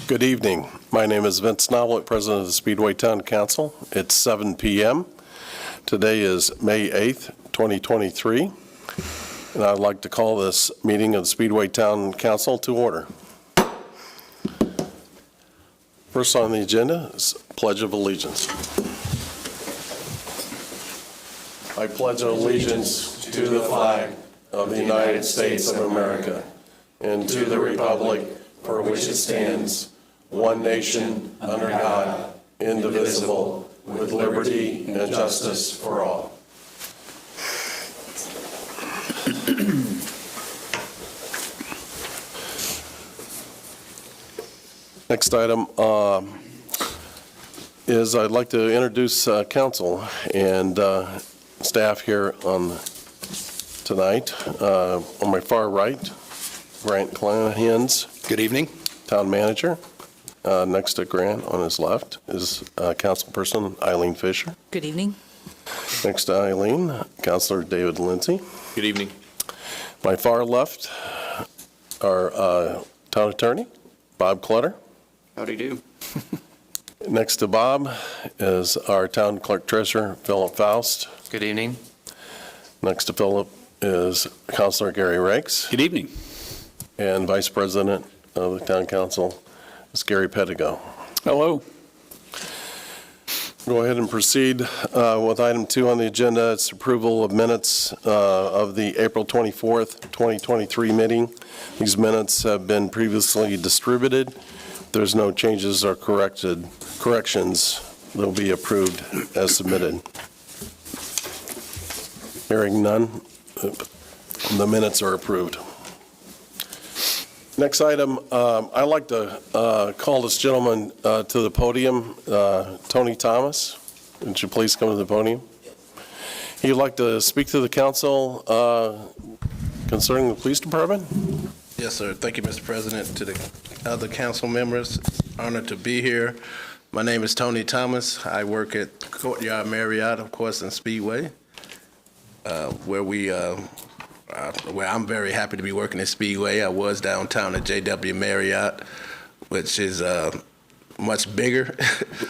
Good evening. My name is Vince Knobloch, President of the Speedway Town Council. It's 7 p.m. Today is May 8th, 2023, and I'd like to call this meeting of the Speedway Town Council to order. First on the agenda is Pledge of Allegiance. I pledge allegiance to the flag of the United States of America and to the republic for which it stands, one nation, under God, indivisible, with liberty and justice for all. Next item is I'd like to introduce council and staff here on tonight. On my far right, Grant Clanahan's. Good evening. Town manager. Next to Grant on his left is councilperson Eileen Fisher. Good evening. Next to Eileen, Councilor David Lindsay. Good evening. My far left, our town attorney, Bob Clutter. Howdy do. Next to Bob is our town clerk treasurer, Philip Faust. Good evening. Next to Philip is Councilor Gary Rakes. Good evening. And Vice President of the Town Council is Gary Pedigo. Hello. Go ahead and proceed with item 2 on the agenda. It's approval of minutes of the April 24th, 2023 meeting. These minutes have been previously distributed. If there's no changes or corrections, they'll be approved as submitted. Hearing none, the minutes are approved. Next item, I'd like to call this gentleman to the podium, Tony Thomas. Would you please come to the podium? He'd like to speak to the council concerning the police department. Yes, sir. Thank you, Mr. President. To the other council members, honored to be here. My name is Tony Thomas. I work at Courtyard Marriott, of course, in Speedway, where I'm very happy to be working at Speedway. I was downtown at JW Marriott, which is much bigger,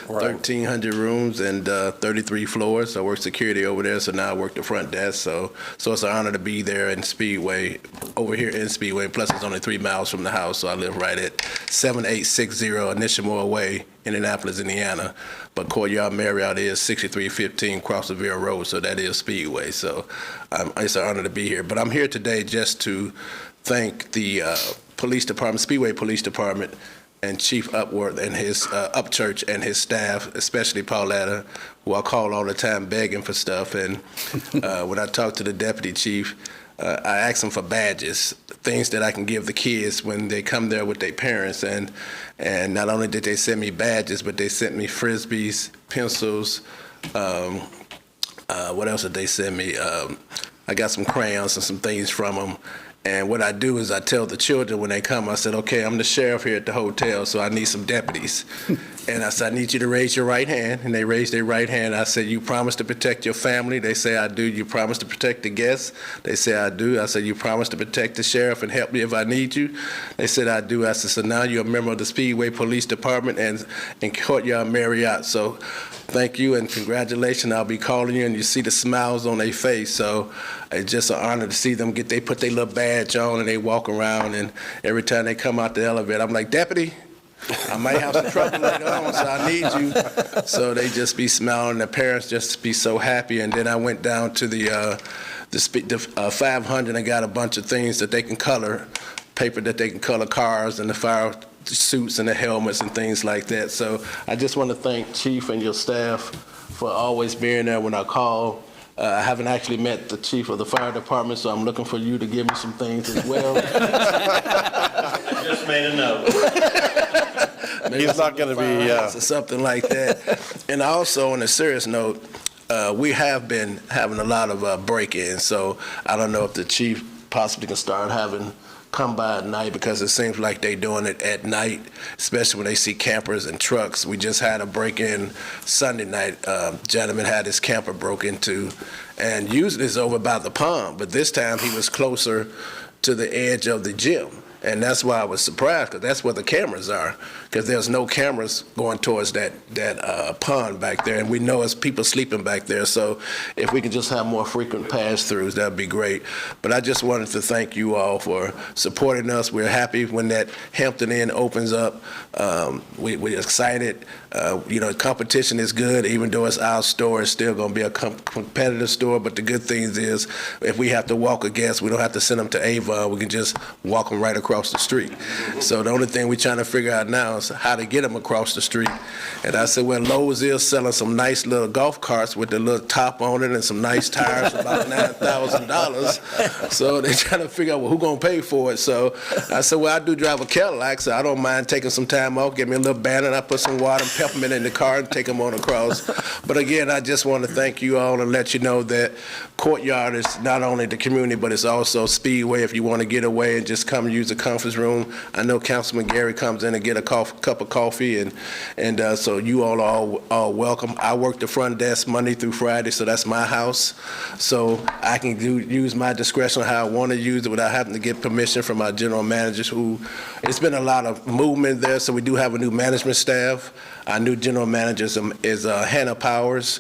Right. 1,300 rooms and 33 floors. I work security over there, so now I work the front desk. So it's an honor to be there in Speedway, over here in Speedway. Plus, it's only 3 miles from the house, so I live right at 7860 Nishamore Way, Indianapolis, Indiana. But Courtyard Marriott is 6315 Crossville Road, so that is Speedway. So it's an honor to be here. But I'm here today just to thank the police department, Speedway Police Department, and Chief Upworth and his Upchurch and his staff, especially Pauletta, who I call all the time begging for stuff. And when I talk to the deputy chief, I ask them for badges, things that I can give the kids when they come there with their parents. And not only did they send me badges, but they sent me Frisbees, pencils. What else did they send me? I got some crayons and some things from them. And what I do is I tell the children when they come, I said, okay, I'm the sheriff here at the hotel, so I need some deputies. And I said, I need you to raise your right hand. And they raised their right hand. I said, you promise to protect your family? They say, I do. You promise to protect the guests? They say, I do. I said, you promise to protect the sheriff and help me if I need you? They said, I do. I said, so now you're a member of the Speedway Police Department and Courtyard Marriott. So thank you and congratulations. I'll be calling you and you see the smiles on their face. So it's just an honor to see them they put their little badge on and they walk around, and every time they come out the elevator, I'm like, deputy, I might have some trouble later on, so I need you. So they just be smiling. The parents just be so happy. And then I went down to the 500 and got a bunch of things that they can color, paper that they can color cars and the fire suits and the helmets and things like that. So I just want to thank Chief and your staff for always being there when I call. I haven't actually met the chief of the fire department, so I'm looking for you to give me some things as well. Just made a note. He's not going to be or something like that. And also, on a serious note, we have been having a lot of break-ins, so I don't know if the chief possibly can start having come by at night, because it seems like they're doing it at night, especially when they see campers and trucks. We just had a break-in Sunday night. Gentleman had his camper broke into, and usually it's over by the pond, but this time he was closer to the edge of the gym. And that's why I was surprised, because that's where the cameras are, because there's no cameras going towards that pond back there, and we know it's people sleeping back there. So if we can just have more frequent pass-throughs, that'd be great. But I just wanted to thank you all for supporting us. We're happy when that Hampton Inn opens up. We're excited. Competition is good, even though it's our store. It's still going to be a competitive store. But the good thing is, if we have to walk a guest, we don't have to send them to Avon. We can just walk them right across the street. So the only thing we're trying to figure out now is how to get them across the street. And I said, well, Lowe's is selling some nice little golf carts with the little top on it and some nice tires for about $9,000. So they're trying to figure out, well, who's going to pay for it? So I said, well, I do drive a Cadillac, so I don't mind taking some time off, give me a little banner, and I put some water and peppermint in the car and take them on across. But again, I just want to thank you all and let you know that Courtyard is not only the community, but it's also Speedway. If you want to get away and just come use the conference room, I know Councilman Gary comes in and get a cup of coffee, and so you all are all welcome. I work the front desk Monday through Friday, so that's my house. So I can use my discretion on how I want to use it without having to get permission from our general managers, who it's been a lot of movement there, so we do have a new management staff. Our new general manager is Hannah Powers.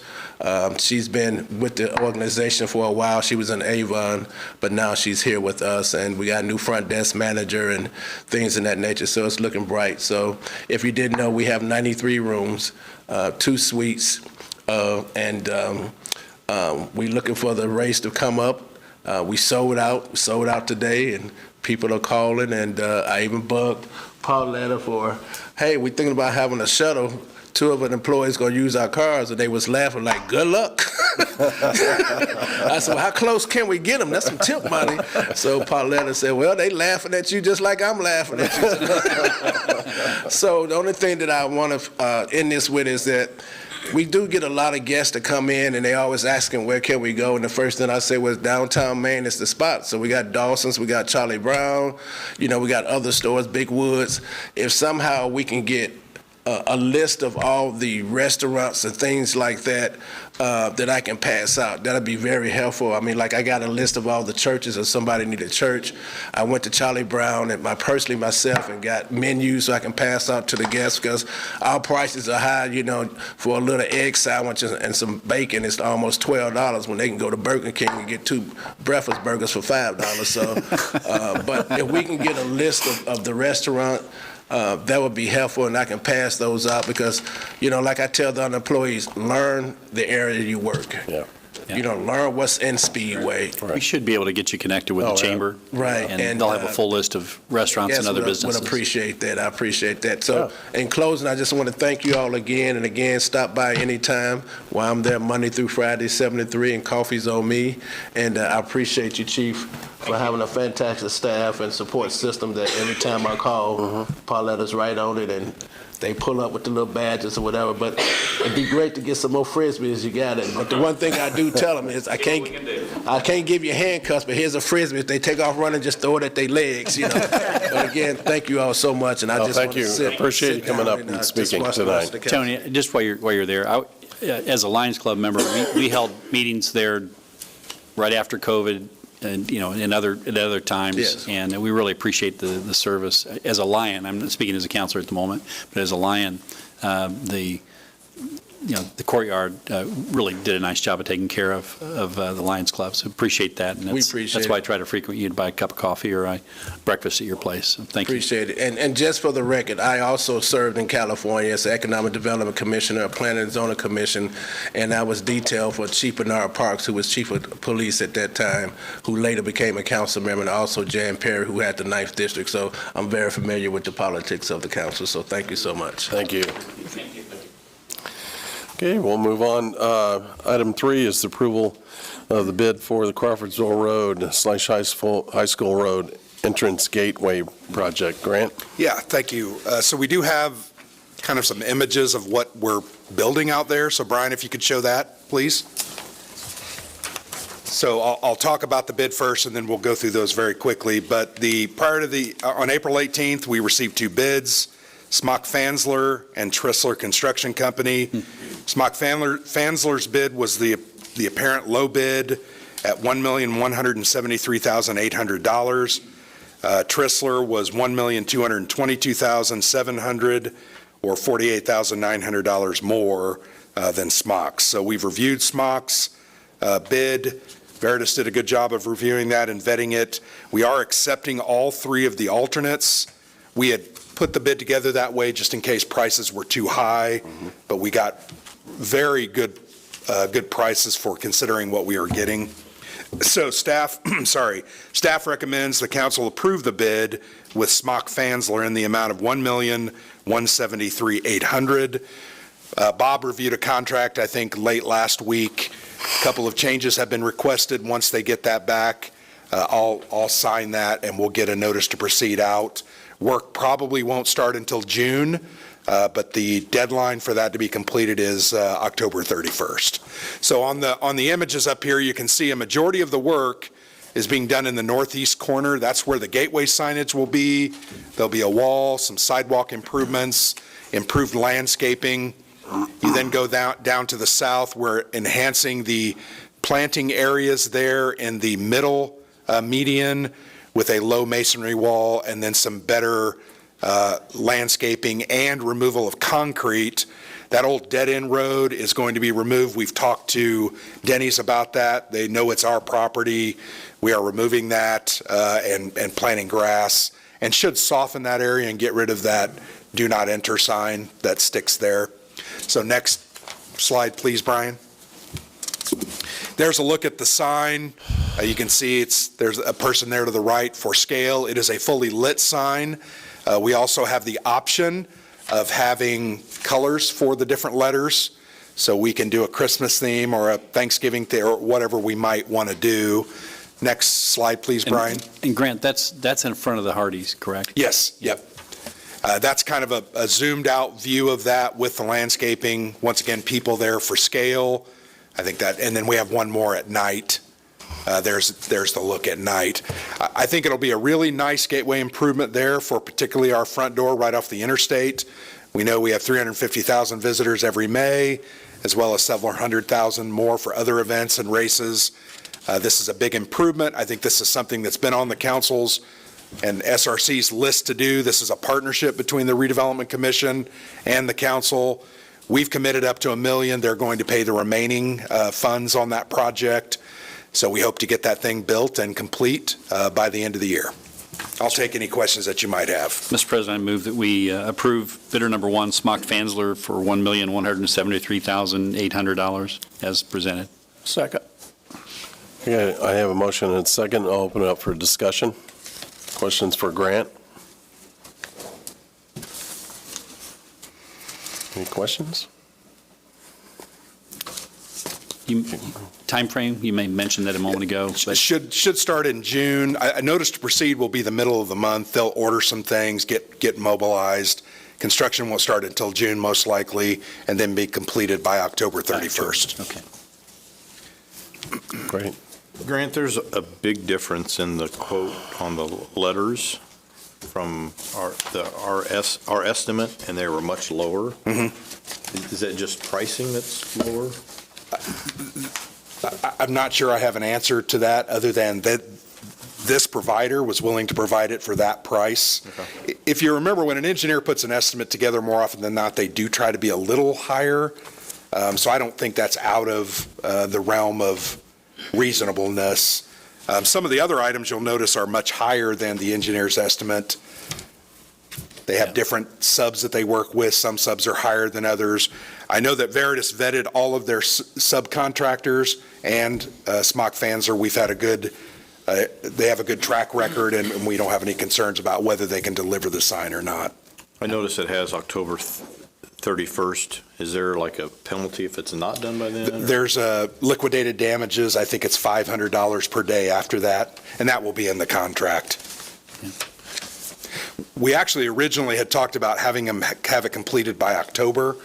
She's been with the organization for a while. She was in Avon, but now she's here with us, and we got a new front desk manager and things in that nature, so it's looking bright. So if you didn't know, we have 93 rooms, 2 suites, and we're looking for the race to come up. We sold out today, and people are calling, and I even bugged Pauletta for, hey, we're thinking about having a shuttle. 2 of our employees gonna use our cars, and they was laughing like, good luck. I said, well, how close can we get them? That's some tip money. So Pauletta said, well, they laughing at you just like I'm laughing at you. So the only thing that I want to end this with is that we do get a lot of guests that come in, and they always asking, where can we go? And the first thing I say was downtown Maine is the spot. So we got Dawson's, we got Charlie Brown, we got other stores, Big Woods. If somehow we can get a list of all the restaurants and things like that that I can pass out, that'll be very helpful. I mean, like, I got a list of all the churches. If somebody need a church, I went to Charlie Brown and myself and got menus so I can pass out to the guests, because our prices are high. For a little egg sandwich and some bacon, it's almost $12 when they can go to Burger King and get 2 breakfast burgers for $5. So, but if we can get a list of the restaurant, that would be helpful, and I can pass those out, because, like I tell the other employees, learn the area you work. Yeah. Learn what's in Speedway. We should be able to get you connected with the chamber. Right. And they'll have a full list of restaurants and other businesses. Would appreciate that. I appreciate that. So in closing, I just want to thank you all again and again. Stop by anytime while I'm there Monday through Friday, 7 to 3, and coffee's on me. And I appreciate you, Chief, for having a fantastic staff and support system that every time I call, Pauletta's right on it, and they pull up with the little badges or whatever. But it'd be great to get some more frisbees. You got it. But the one thing I do tell them is I can't give you handcuffs, but here's a frisbee. If they take off running, just throw it at their legs. But again, thank you all so much, and I just want to sit. Appreciate you coming up and speaking tonight. Tony, just while you're there, as a Lions Club member, we held meetings there right after COVID. And in other times, yes. And we really appreciate the service. As a Lion, I'm not speaking as a counselor at the moment, but as a Lion, the Courtyard really did a nice job of taking care of the Lions Club. So appreciate that. And that's why I try to frequent you to buy a cup of coffee or breakfast at your place. So thank you. Appreciate it. And just for the record, I also served in California as the Economic Development Commissioner, Planning and Zoning Commission, and I was detailed for Chief Bernard Parks, who was Chief of Police at that time, who later became a council member, and also Jan Perry, who had the 9th District. So I'm very familiar with the politics of the council. So thank you so much. Thank you. Okay, we'll move on. Item 3 is the approval of the bid for the Crawfordsville Road / High School Road Entrance Gateway Project. Grant? Yeah, thank you. So we do have kind of some images of what we're building out there. So Brian, if you could show that, please. So I'll talk about the bid first, and then we'll go through those very quickly. But on April 18th, we received 2 bids. Smock Fansler and Trissler Construction Company. Smock Fansler's bid was the apparent low bid at $1,173,800. Trissler was $1,222,700, or $48,900 more than Smocks. So we've reviewed Smocks' bid. Veritas did a good job of reviewing that and vetting it. We are accepting all three of the alternates. We had put the bid together that way just in case prices were too high, but we got very good prices for considering what we are getting. So staff recommends the council approve the bid with Smock Fansler in the amount of $1,173,800. Bob reviewed a contract, I think, late last week. A couple of changes have been requested. Once they get that back, I'll sign that and we'll get a notice to proceed out. Work probably won't start until June, but the deadline for that to be completed is October 31st. So on the images up here, you can see a majority of the work is being done in the northeast corner. That's where the gateway signage will be. There'll be a wall, some sidewalk improvements, improved landscaping. You then go down to the south. We're enhancing the planting areas there in the middle median with a low masonry wall, and then some better landscaping and removal of concrete. That old dead-end road is going to be removed. We've talked to Denny's about that. They know it's our property. We are removing that and planting grass, and should soften that area and get rid of that do not enter sign that sticks there. So next slide, please, Brian. There's a look at the sign. You can see there's a person there to the right for scale. It is a fully lit sign. We also have the option of having colors for the different letters, so we can do a Christmas theme or a Thanksgiving theme or whatever we might want to do. Next slide, please, Brian. And Grant, that's in front of the Hardys, correct? Yes, yep. That's kind of a zoomed out view of that with the landscaping. Once again, people there for scale. I think that, and then we have one more at night. There's the look at night. I think it'll be a really nice gateway improvement there for particularly our front door right off the interstate. We know we have 350,000 visitors every May, as well as several 100,000 more for other events and races. This is a big improvement. I think this is something that's been on the council's and SRC's list to do. This is a partnership between the Redevelopment Commission and the council. We've committed up to $1 million. They're going to pay the remaining funds on that project. So we hope to get that thing built and complete by the end of the year. I'll take any questions that you might have. Mr. President, I move that we approve bidder number one, Smock Fansler, for $1,173,800 as presented. Second. Okay, I have a motion and a second. I'll open it up for discussion. Questions for Grant? Any questions? Time frame, you may mention that a moment ago. But Should start in June. I notice to proceed will be the middle of the month. They'll order some things, get mobilized. Construction won't start until June most likely, and then be completed by October 31st. Okay. Great. Grant, there's a big difference in the quote on the letters from our estimate, and they were much lower. Is that just pricing that's lower? I'm not sure I have an answer to that, other than that this provider was willing to provide it for that price. Okay. If you remember, when an engineer puts an estimate together, more often than not, they do try to be a little higher. So I don't think that's out of the realm of reasonableness. Some of the other items you'll notice are much higher than the engineer's estimate. They have different subs that they work with. Some subs are higher than others. I know that Veritas vetted all of their subcontractors, and Smock Fansler, we've had they have a good track record, and we don't have any concerns about whether they can deliver the sign or not. I notice it has October 31st. Is there like a penalty if it's not done by then? There's liquidated damages. I think it's $500 per day after that, and that will be in the contract. We actually originally had talked about having them have it completed by October.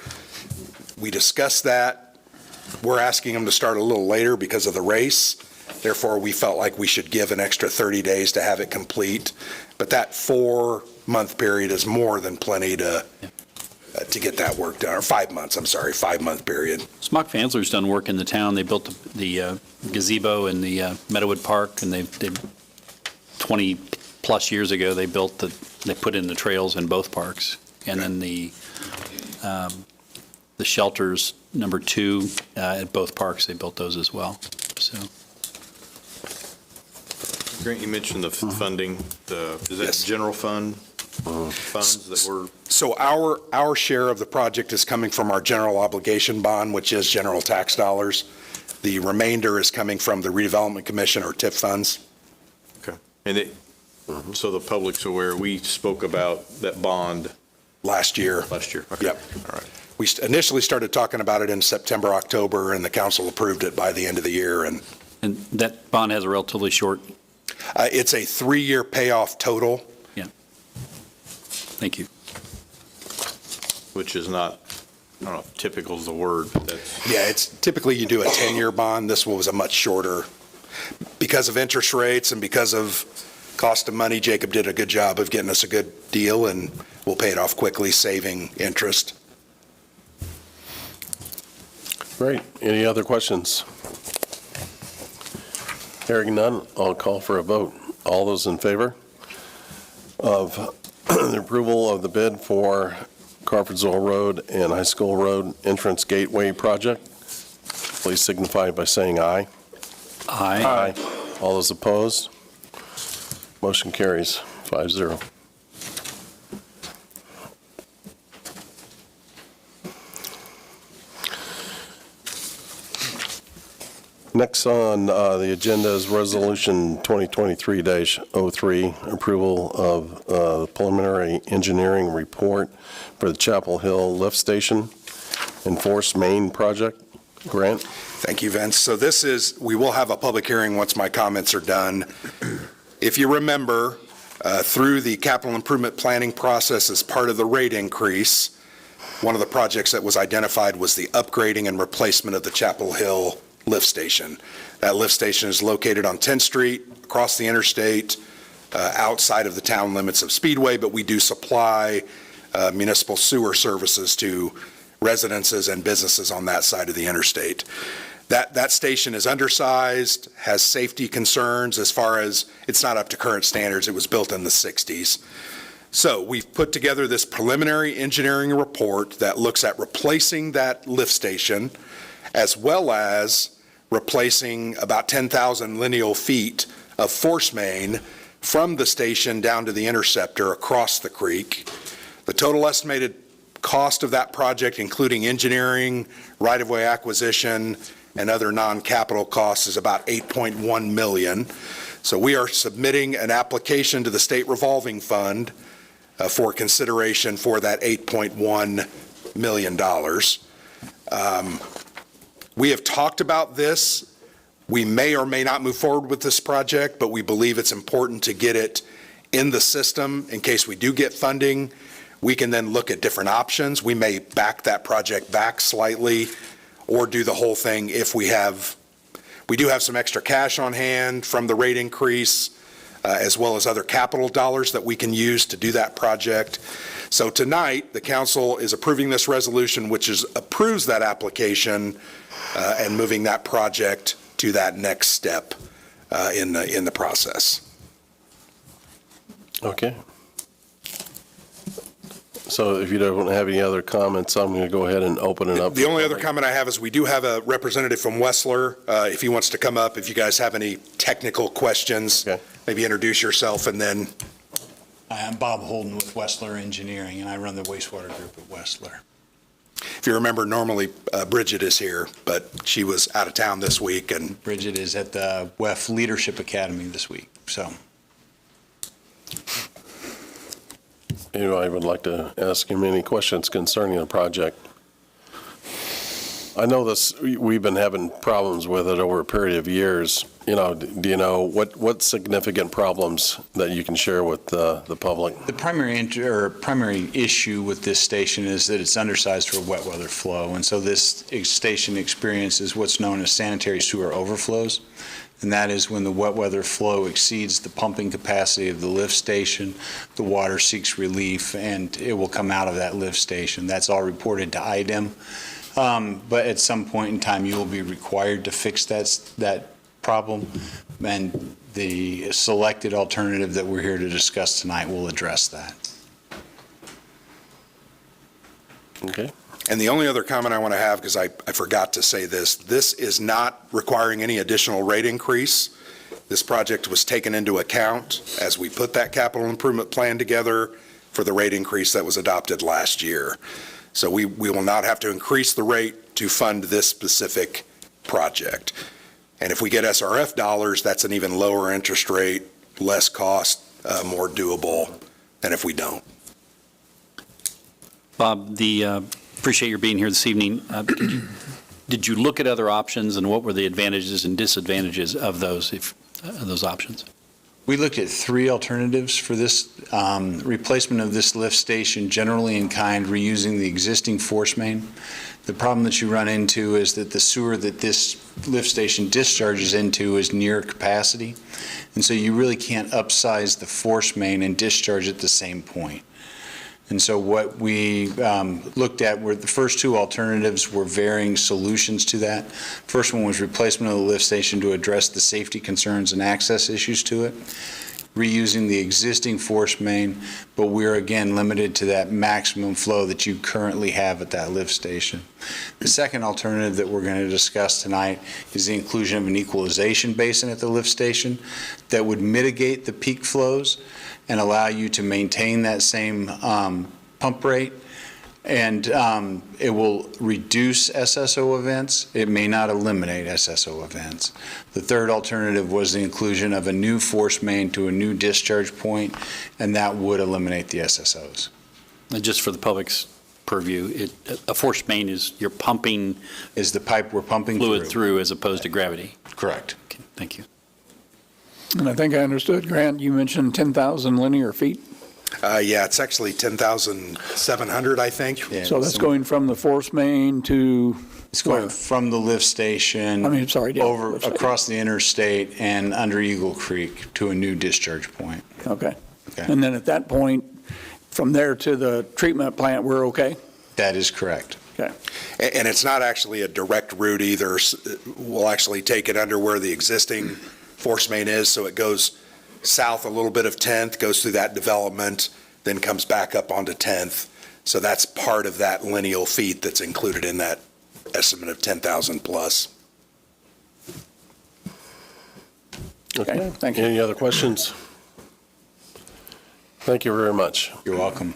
We discussed that. We're asking them to start a little later because of the race. Therefore, we felt like we should give an extra 30 days to have it complete. But that 4-month period is more than plenty to get that work done, or 5 months, 5-month period. Smock Fansler's done work in the town. They built the gazebo in the Meadowood Park, and they've 20+ plus years ago, they put in the trails in both parks. And then the shelters, number 2, at both parks, they built those as well, so. Grant, you mentioned the funding, is that Yes. general fund funds that were? So our share of the project is coming from our general obligation bond, which is general tax dollars. The remainder is coming from the redevelopment commission or TIP funds. Okay. And so the public's aware, we spoke about that bond Last year. Okay. Yep. All right. We initially started talking about it in September, October, and the council approved it by the end of the year. And And that bond has a relatively short, it's a 3-year payoff total. thank you. Which is not, I don't know if typical is the word, but that's, Yeah, it's typically you do a 10-year bond. This one was a much shorter. Because of interest rates and because of cost of money, Jacob did a good job of getting us a good deal, and we'll pay it off quickly, saving interest. Great. Any other questions? Hearing none, I'll call for a vote. All those in favor of the approval of the bid for Crawfordsville Road and High School Road Entrance Gateway Project, please signify by saying aye. Aye. All those opposed? Motion carries 5-0. Next on the agenda is Resolution 2023-03, approval of preliminary engineering report for the Chapel Hill Lift Station and Force Main Project. Grant? Thank you, Vince. So we will have a public hearing once my comments are done. If you remember, through the capital improvement planning process as part of the rate increase, one of the projects that was identified was the upgrading and replacement of the Chapel Hill lift station. That lift station is located on 10th Street, across the interstate, outside of the town limits of Speedway, but we do supply municipal sewer services to residences and businesses on that side of the interstate. That station is undersized, has safety concerns as far as it's not up to current standards. It was built in the 60s. So we've put together this preliminary engineering report that looks at replacing that lift station as well as replacing about 10,000 lineal feet of force main from the station down to the interceptor across the creek. The total estimated cost of that project, including engineering, right-of-way acquisition, and other non-capital costs, is about $8.1 million. So we are submitting an application to the state revolving fund for consideration for that $8.1 million. We have talked about this. We may or may not move forward with this project, but we believe it's important to get it in the system in case we do get funding. We can then look at different options. We may back that project back slightly or do the whole thing if we do have some extra cash on hand from the rate increase, as well as other capital dollars that we can use to do that project. So tonight, the council is approving this resolution, which approves that application and moving that project to that next step in the process. Okay. So if you don't have any other comments, I'm going to go ahead and open it up. The only other comment I have is we do have a representative from Wessler. If he wants to come up, if you guys have any technical questions, Okay. maybe introduce yourself and then. Hi, I'm Bob Holden with Wessler Engineering, and I run the wastewater group at Wessler. If you remember, normally Bridget is here, but she was out of town this week. And Bridget is at the WEF Leadership Academy this week, so. Anybody would like to ask him any questions concerning the project? I know we've been having problems with it over a period of years. Do you know what significant problems that you can share with the public? The primary issue with this station is that it's undersized for wet weather flow, and so this station experiences what's known as sanitary sewer overflows, and that is when the wet weather flow exceeds the pumping capacity of the lift station, the water seeks relief, and it will come out of that lift station. That's all reported to IDEM, but at some point in time, you will be required to fix that problem, and the selected alternative that we're here to discuss tonight will address that. Okay. And the only other comment I want to have, because I forgot to say this is not requiring any additional rate increase. This project was taken into account as we put that capital improvement plan together for the rate increase that was adopted last year. So we will not have to increase the rate to fund this specific project. And if we get SRF dollars, that's an even lower interest rate, less cost, more doable than if we don't. Bob, appreciate your being here this evening. Did you look at other options, and what were the advantages and disadvantages of those options? We looked at 3 alternatives for this replacement of this lift station, generally in kind, reusing the existing force main. The problem that you run into is that the sewer that this lift station discharges into is near capacity, and so you really can't upsize the force main and discharge at the same point. And so what we looked at were the first 2 alternatives were varying solutions to that. First one was replacement of the lift station to address the safety concerns and access issues to it, reusing the existing force main, but we're again limited to that maximum flow that you currently have at that lift station. The second alternative that we're going to discuss tonight is the inclusion of an equalization basin at the lift station that would mitigate the peak flows and allow you to maintain that same pump rate. And it will reduce SSO events. It may not eliminate SSO events. The third alternative was the inclusion of a new force main to a new discharge point, and that would eliminate the SSOs. And just for the public's purview, a force main is you're pumping Is the pipe we're pumping fluid through as opposed to gravity. Correct. Okay, thank you. And I think I understood, Grant, you mentioned 10,000 linear feet. Yeah, it's actually 10,700, I think. Yeah, So that's going from the force main to, It's going from the lift station yeah, over lift station. across the interstate and under Eagle Creek to a new discharge point. okay. Okay. And then at that point, from there to the treatment plant, we're okay? That is correct. Okay. And it's not actually a direct route either. We'll actually take it under where the existing force main is, so it goes south a little bit of 10th, goes through that development, then comes back up onto 10th. So that's part of that lineal feet that's included in that estimate of 10,000 plus. Okay, thank you. Any other questions? Thank you very much. You're welcome.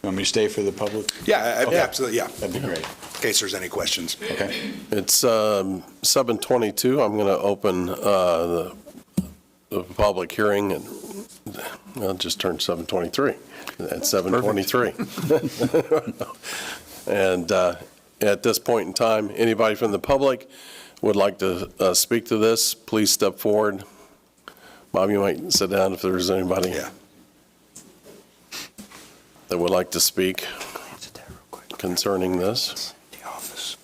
You want me to stay for the public? Yeah, Okay. absolutely, yeah, That'd be great. in case there's any questions. Okay. It's 7:22. I'm going to open the public hearing, and well, it just turned 7:23. At 7:23. And at this point in time, anybody from the public would like to speak to this, please step forward. Bob, you might sit down if there's anybody Yeah. that would like to speak concerning this. The office.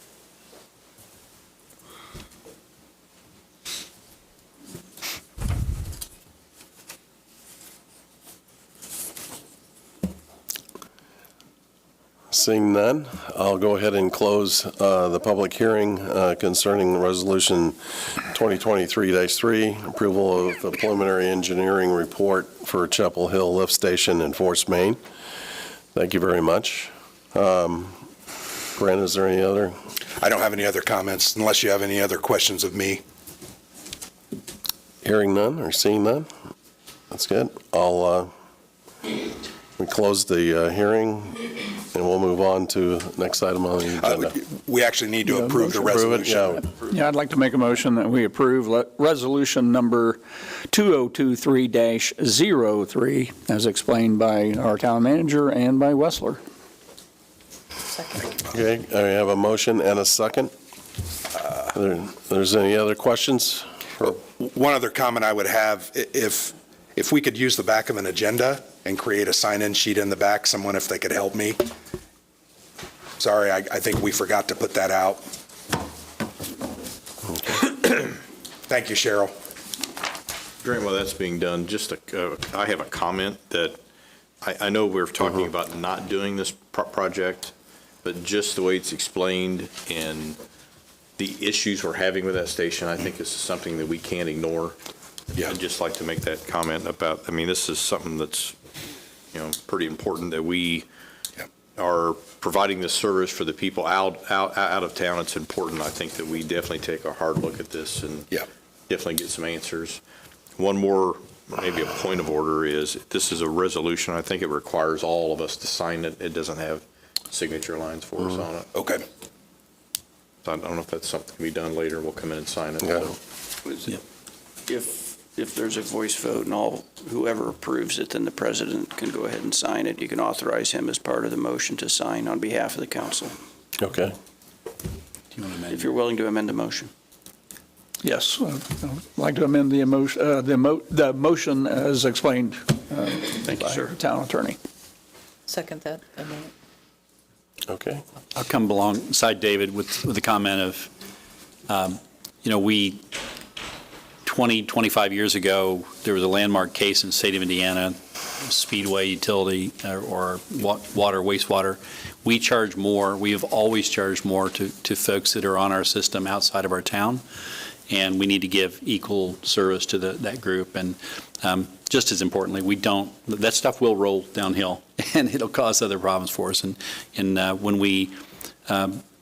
Seeing none, I'll go ahead and close the public hearing concerning Resolution 2023-3, approval of the preliminary engineering report for Chapel Hill Lift Station and Force Main. Thank you very much. Grant, is there any other? I don't have any other comments unless you have any other questions of me. Hearing none or seeing none? That's good. We close the hearing, and we'll move on to the next item on the agenda. We actually need to approve the Approve it, resolution. yeah. Yeah, I'd like to make a motion that we approve resolution number 2023-03, as explained by our town manager and by Wessler. Okay, I have a motion and a second. There's any other questions? One other comment I would have, if we could use the back of an agenda and create a sign-in sheet in the back, someone if they could help me. Sorry, I think we forgot to put that out. Thank you, Cheryl. During while that's being done, I have a comment that I know we're talking about not doing this project, but just the way it's explained and the issues we're having with that station, I think is something that we can't ignore. Yeah. I'd just like to make that comment about, I mean, this is something that's, pretty important that we are providing this service for the people out of town. It's important, I think, that we definitely take a hard look at this and definitely get some answers. One more, maybe a point of order is, this is a resolution. I think it requires all of us to sign it. It doesn't have signature lines for us on it. Okay. So I don't know if that's something that can be done later. We'll come in and sign it. Yeah. So. If there's a voice vote and whoever approves it, then the president can go ahead and sign it. You can authorize him as part of the motion to sign on behalf of the council, Okay. if you're willing to amend the motion. Yes, I'd like to amend the motion as explained Thank you, by sir. the town attorney. Second that amendment. Okay. I'll come alongside David with the comment of, we, 20, 25 years ago, there was a landmark case in the state of Indiana, Speedway Utility or water, wastewater. We charge more. We have always charged more to folks that are on our system outside of our town, and we need to give equal service to that group. And just as importantly, that stuff will roll downhill, and it'll cause other problems for us. And when we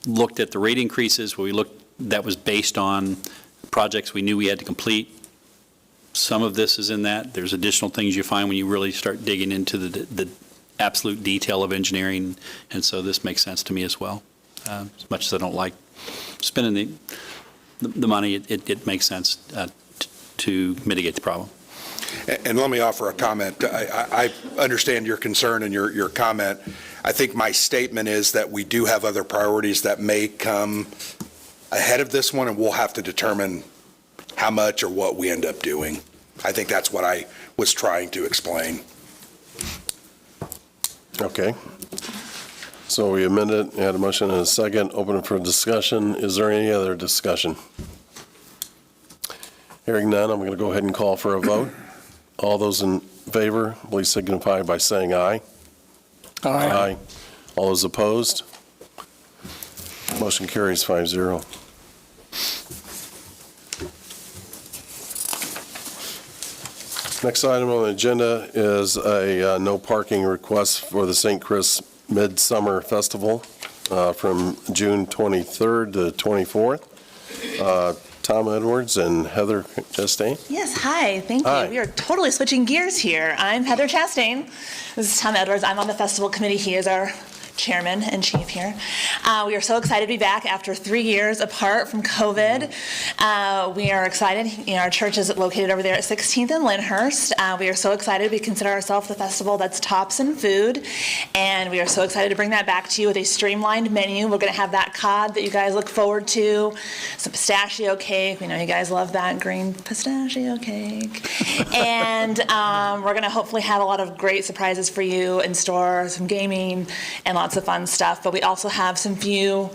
looked at the rate increases, that was based on projects we knew we had to complete. Some of this is in that. There's additional things you find when you really start digging into the absolute detail of engineering, and so this makes sense to me as well. As much as I don't like spending the money, it makes sense to mitigate the problem. And let me offer a comment. I understand your concern and your comment. I think my statement is that we do have other priorities that may come ahead of this one, and we'll have to determine how much or what we end up doing. I think that's what I was trying to explain. Okay. So we amended, had a motion and a second, open it for discussion. Is there any other discussion? Hearing none, I'm going to go ahead and call for a vote. All those in favor, please signify by saying aye. Aye. All those opposed? Motion carries 5-0. Next item on the agenda is a no parking request for the St. Chris Midsummer Festival from June 23rd to 24th. Tom Edwards and Heather Chastain. Yes, hi, thank you. Hi. We are totally switching gears here. I'm Heather Chastain. This is Tom Edwards. I'm on the festival committee. He is our chairman and chief here. We are so excited to be back after 3 years apart from COVID. We are excited. Our church is located over there at 16th and Lyndhurst. We are so excited. We consider ourselves the festival that's tops in food, and we are so excited to bring that back to you with a streamlined menu. We're going to have that cod that you guys look forward to, some pistachio cake. We know you guys love that green pistachio cake. And we're going to hopefully have a lot of great surprises for you in store, some gaming, and lots of fun stuff. But we also have some few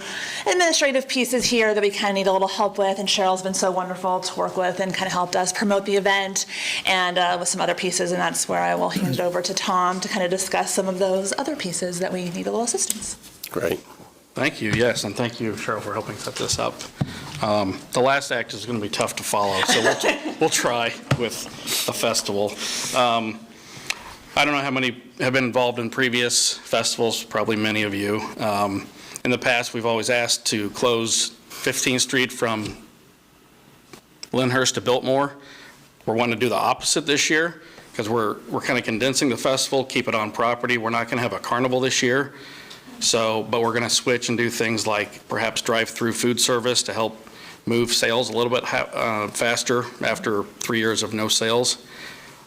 administrative pieces here that we kind of need a little help with, and Cheryl's been so wonderful to work with and kind of helped us promote the event, and with some other pieces, and that's where I will hand it over to Tom to kind of discuss some of those other pieces that we need a little assistance. Great. Thank you, yes, and thank you, Cheryl, for helping set this up. The last act is going to be tough to follow, so we'll try with a festival. I don't know how many have been involved in previous festivals, probably many of you. In the past, we've always asked to close 15th Street from Lyndhurst to Biltmore. We're wanting to do the opposite this year because we're kind of condensing the festival, keep it on property. We're not going to have a carnival this year. But we're going to switch and do things like perhaps drive-through food service to help move sales a little bit faster after 3 years of no sales.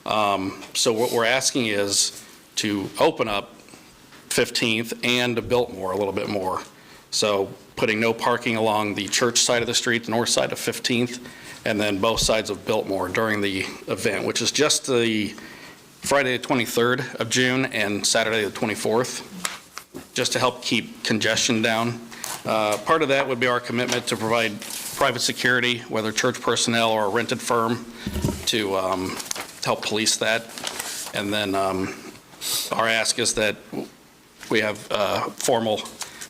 So what we're asking is to open up 15th and to Biltmore a little bit more. So putting no parking along the church side of the street, the north side of 15th, and then both sides of Biltmore during the event, which is just the Friday the 23rd of June and Saturday the 24th, just to help keep congestion down. Part of that would be our commitment to provide private security, whether church personnel or a rented firm, to help police that. And then our ask is that we have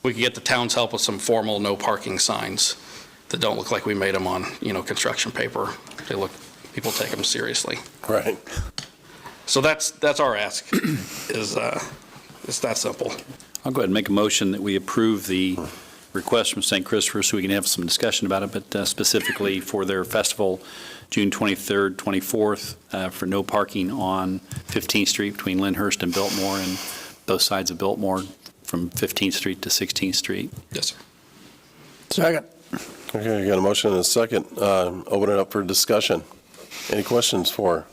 we could get the town's help with some formal no parking signs that don't look like we made them on, construction paper. They look, people take them seriously. Right. So that's our ask, is that simple. I'll go ahead and make a motion that we approve the request from St. Christopher so we can have some discussion about it, but specifically for their festival, June 23rd, 24th, for no parking on 15th Street between Lyndhurst and Biltmore and both sides of Biltmore from 15th Street to 16th Street. Yes, sir. Second. Okay, I got a motion and a second. Open it up for discussion. Any questions for?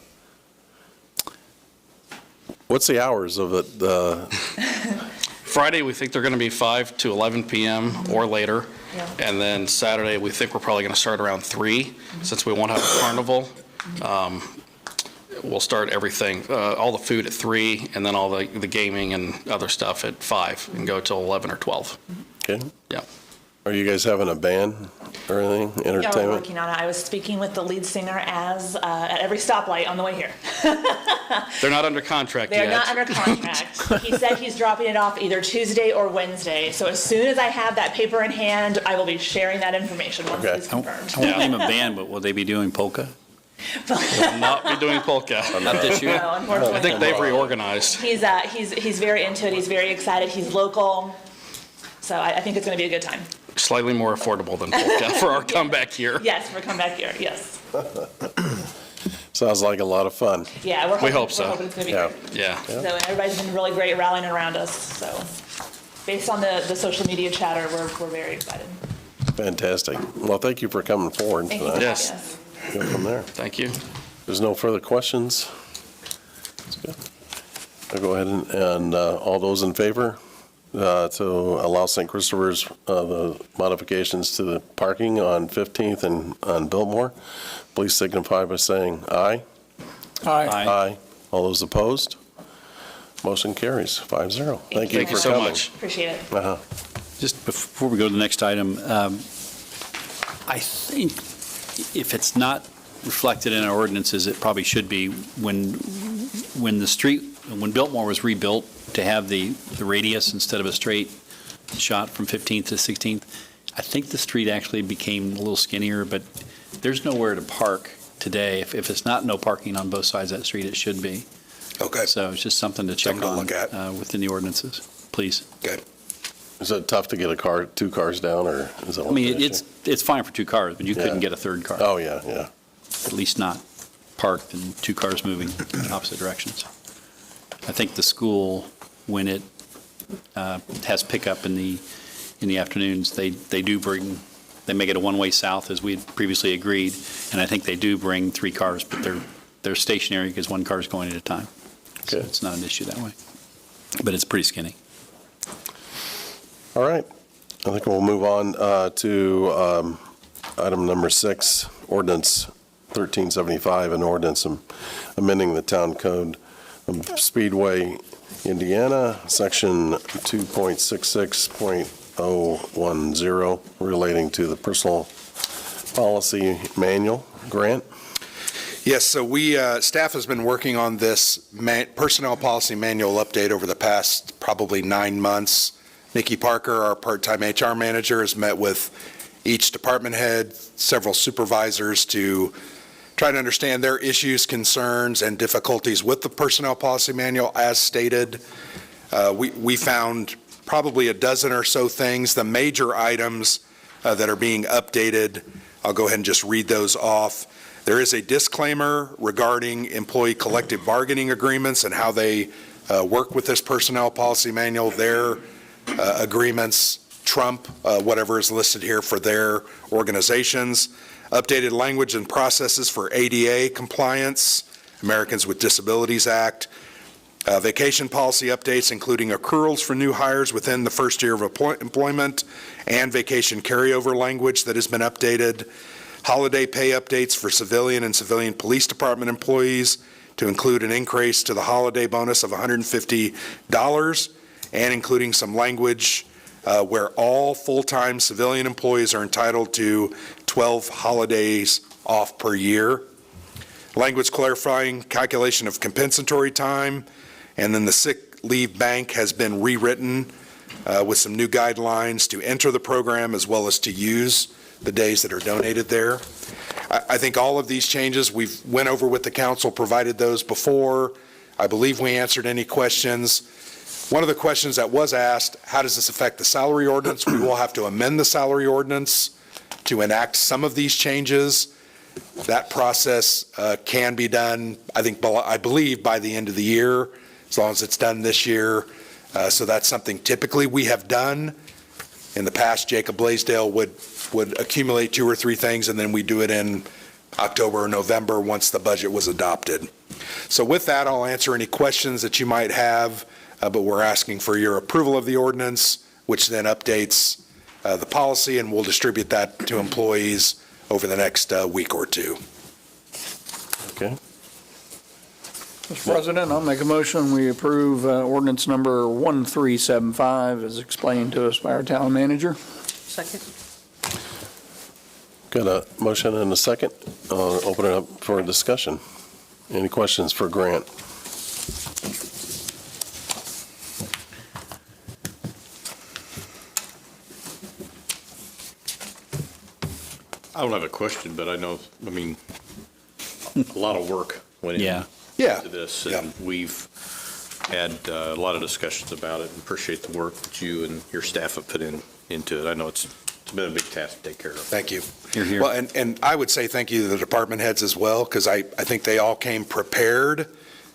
What's the hours of it? Friday, we think they're going to be 5 to 11 p.m. or later. Yeah. And then Saturday, we think we're probably going to start around 3, since we won't have a carnival. We'll start everything, all the food at 3, and then all the gaming and other stuff at 5, and go till 11 or 12. Okay. Yeah. Are you guys having a band or anything, Yeah, we're entertainment? working on it. I was speaking with the lead singer at every stoplight on the way here. They're not under contract yet. They're not under contract. He said he's dropping it off either Tuesday or Wednesday. So as soon as I have that paper in hand, I will be sharing that information once Okay. it's I confirmed. won't name a band, but will they be doing polka? Will not be doing polka. Not this year? No, unfortunately. I think they've reorganized. He's very into it. He's very excited. He's local. So I think it's going to be a good time. Slightly more affordable than polka for our comeback here. Yes, for comeback here. Yes. Sounds like a lot of fun. Yeah, we're hoping, hope so. We're hoping it's going to be Yeah. great. Yeah. So everybody's been really great rallying around us. So based on the social media chatter, we're very excited. Fantastic. Well, thank you for coming forward Thank you for tonight. Yes. having us. Go from there. Thank you. There's no further questions. That's good. I'll go ahead and all those in favor to allow St. Christopher's the modifications to the parking on 15th and on Biltmore, please signify by saying aye. Aye. Aye. All those opposed? Motion carries 5-0. Thank you Thank you for so coming. much. Appreciate it. Uh-huh. Just before we go to the next item, I think if it's not reflected in our ordinances, it probably should be when Biltmore was rebuilt to have the radius instead of a straight shot from 15th to 16th. I think the street actually became a little skinnier, but there's nowhere to park today. If it's not no parking on both sides of that street, it should be. Okay. So it's just something to check Something to on look at. within the ordinances, please. Good. Is it tough to get two cars down, or is that I what mean, the issue? it's fine for 2 cars, but you Yeah. couldn't get a third car. Oh, yeah. At least not parked and 2 cars moving in opposite directions. I think the school, when it has pickup in the afternoons, they make it a one-way south as we had previously agreed, and I think they do bring 3 cars, but they're stationary because 1 car is going at a time. So Okay. it's not an issue that way. But it's pretty skinny. All right. I think we'll move on to item number 6, ordinance 1375, an ordinance amending the town code of Speedway, Indiana, section 2.66.010, relating to the personal policy manual grant. Yes, so staff has been working on this personnel policy manual update over the past probably 9 months. Nikki Parker, our part-time HR manager, has met with each department head, several supervisors to try to understand their issues, concerns, and difficulties with the personnel policy manual as stated. We found probably a dozen or so things. The major items that are being updated, I'll go ahead and just read those off. There is a disclaimer regarding employee collective bargaining agreements and how they work with this personnel policy manual. Their agreements trump whatever is listed here for their organizations. Updated language and processes for ADA compliance, Americans with Disabilities Act. Vacation policy updates, including accruals for new hires within the first year of employment, and vacation carryover language that has been updated. Holiday pay updates for civilian and civilian police department employees to include an increase to the holiday bonus of $150, and including some language where all full-time civilian employees are entitled to 12 holidays off per year. Language clarifying calculation of compensatory time, and then the sick leave bank has been rewritten with some new guidelines to enter the program as well as to use the days that are donated there. I think all of these changes, we've went over with the council, provided those before. I believe we answered any questions. One of the questions that was asked, how does this affect the salary ordinance? We will have to amend the salary ordinance to enact some of these changes. That process can be done, I believe, by the end of the year, as long as it's done this year. So that's something typically we have done. In the past, Jacob Blaisdell would accumulate 2 or 3 things, and then we do it in October or November once the budget was adopted. So with that, I'll answer any questions that you might have, but we're asking for your approval of the ordinance, which then updates the policy, and we'll distribute that to employees over the next week or 2. Okay. Mr. President, I'll make a motion, we approve ordinance number 1375 as explained to us by our town manager. Second. Got a motion and a second. Open it up for a discussion. Any questions for Grant? I don't have a question, but I mean, a lot of work went into this. And we've had a lot of discussions about it and appreciate the work that you and your staff have put into it. I know it's been a big task to take care of. Thank you. You're here. Well, and I would say thank you to the department heads as well, because I think they all came prepared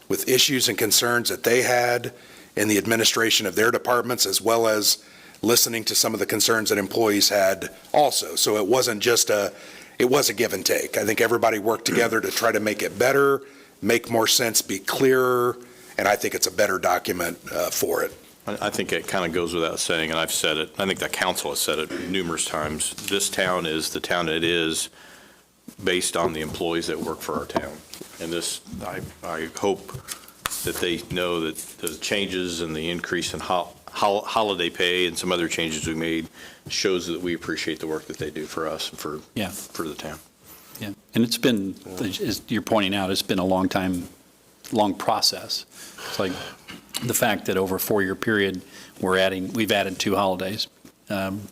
with issues and concerns that they had in the administration of their departments, as well as listening to some of the concerns that employees had also. So it wasn't just it was a give and take. I think everybody worked together to try to make it better, make more sense, be clearer, and I think it's a better document for it. I think it kind of goes without saying, and I've said it, I think the council has said it numerous times, this town is the town it is based on the employees that work for our town. And this, I hope that they know that the changes and the increase in holiday pay and some other changes we made shows that we appreciate the work that they do for us and for the town. Yeah, and it's been, as you're pointing out, it's been a long process. It's like the fact that over a 4-year period, we've added 2 holidays. In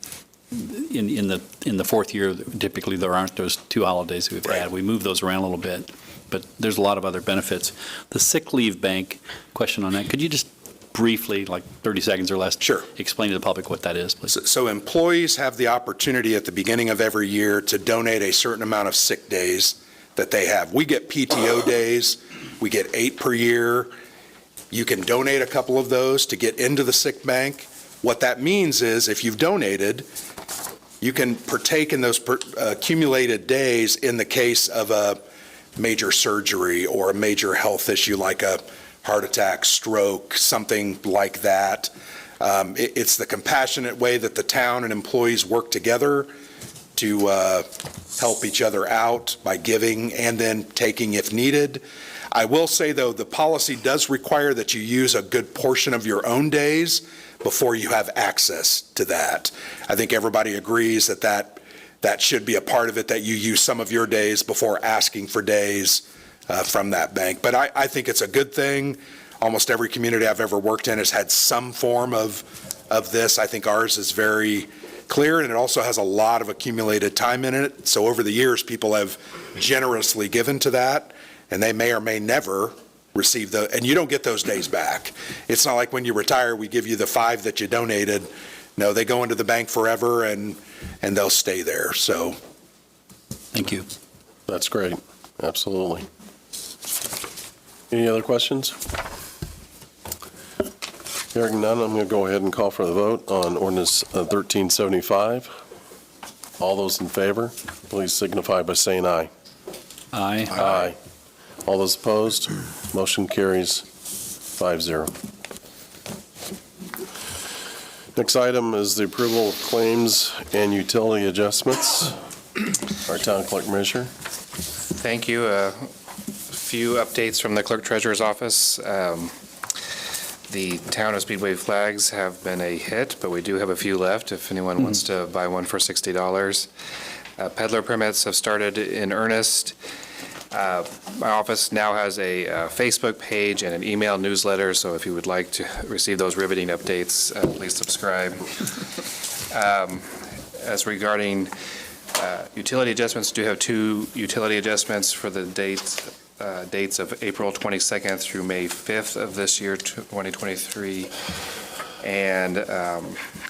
the 4th year, typically there aren't those 2 holidays we've had. We move those around a little bit, but there's a lot of other benefits. The sick leave bank, question on that, could you just briefly, like 30 seconds or less, explain to the public what that is, please? So employees have the opportunity at the beginning of every year to donate a certain amount of sick days that they have. We get PTO days. We get 8 per year. You can donate a couple of those to get into the sick bank. What that means is if you've donated, you can partake in those accumulated days in the case of a major surgery or a major health issue like a heart attack, stroke, something like that. It's the compassionate way that the town and employees work together to help each other out by giving and then taking if needed. I will say, though, the policy does require that you use a good portion of your own days before you have access to that. I think everybody agrees that should be a part of it, that you use some of your days before asking for days from that bank. But I think it's a good thing. Almost every community I've ever worked in has had some form of this. I think ours is very clear, and it also has a lot of accumulated time in it. So over the years, people have generously given to that, and they may or may never receive and you don't get those days back. It's not like when you retire, we give you the 5 that you donated. No, they go into the bank forever, and they'll stay there. So, thank you. That's great. Absolutely. Any other questions? Hearing none, I'm going to go ahead and call for the vote on ordinance 1375. All those in favor, please signify by saying aye. Aye. Aye. All those opposed, motion carries 5-0. Next item is the approval of claims and utility adjustments. Our town clerk measure. Thank you. A few updates from the clerk treasurer's office. The town of Speedway flags have been a hit, but we do have a few left if anyone wants to buy one for $60. Peddler permits have started in earnest. My office now has a Facebook page and an email newsletter, so if you would like to receive those riveting updates, please subscribe. As regarding Utility adjustments, do have 2 utility adjustments for the dates of April 22nd through May 5th of this year, 2023, and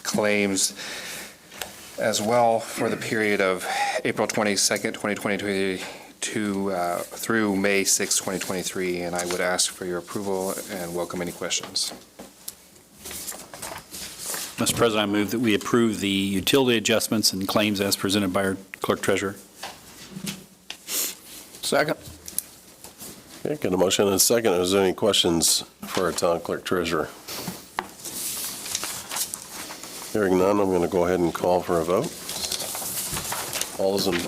claims as well for the period of April 22nd, 2023 through May 6th, 2023, and I would ask for your approval and welcome any questions. Mr. President, I move that we approve the utility adjustments and claims as presented by our clerk treasurer. Second. Okay, got a motion and a second. Is there any questions for our town clerk treasurer? Hearing none, I'm going to go ahead and call for a vote. All those in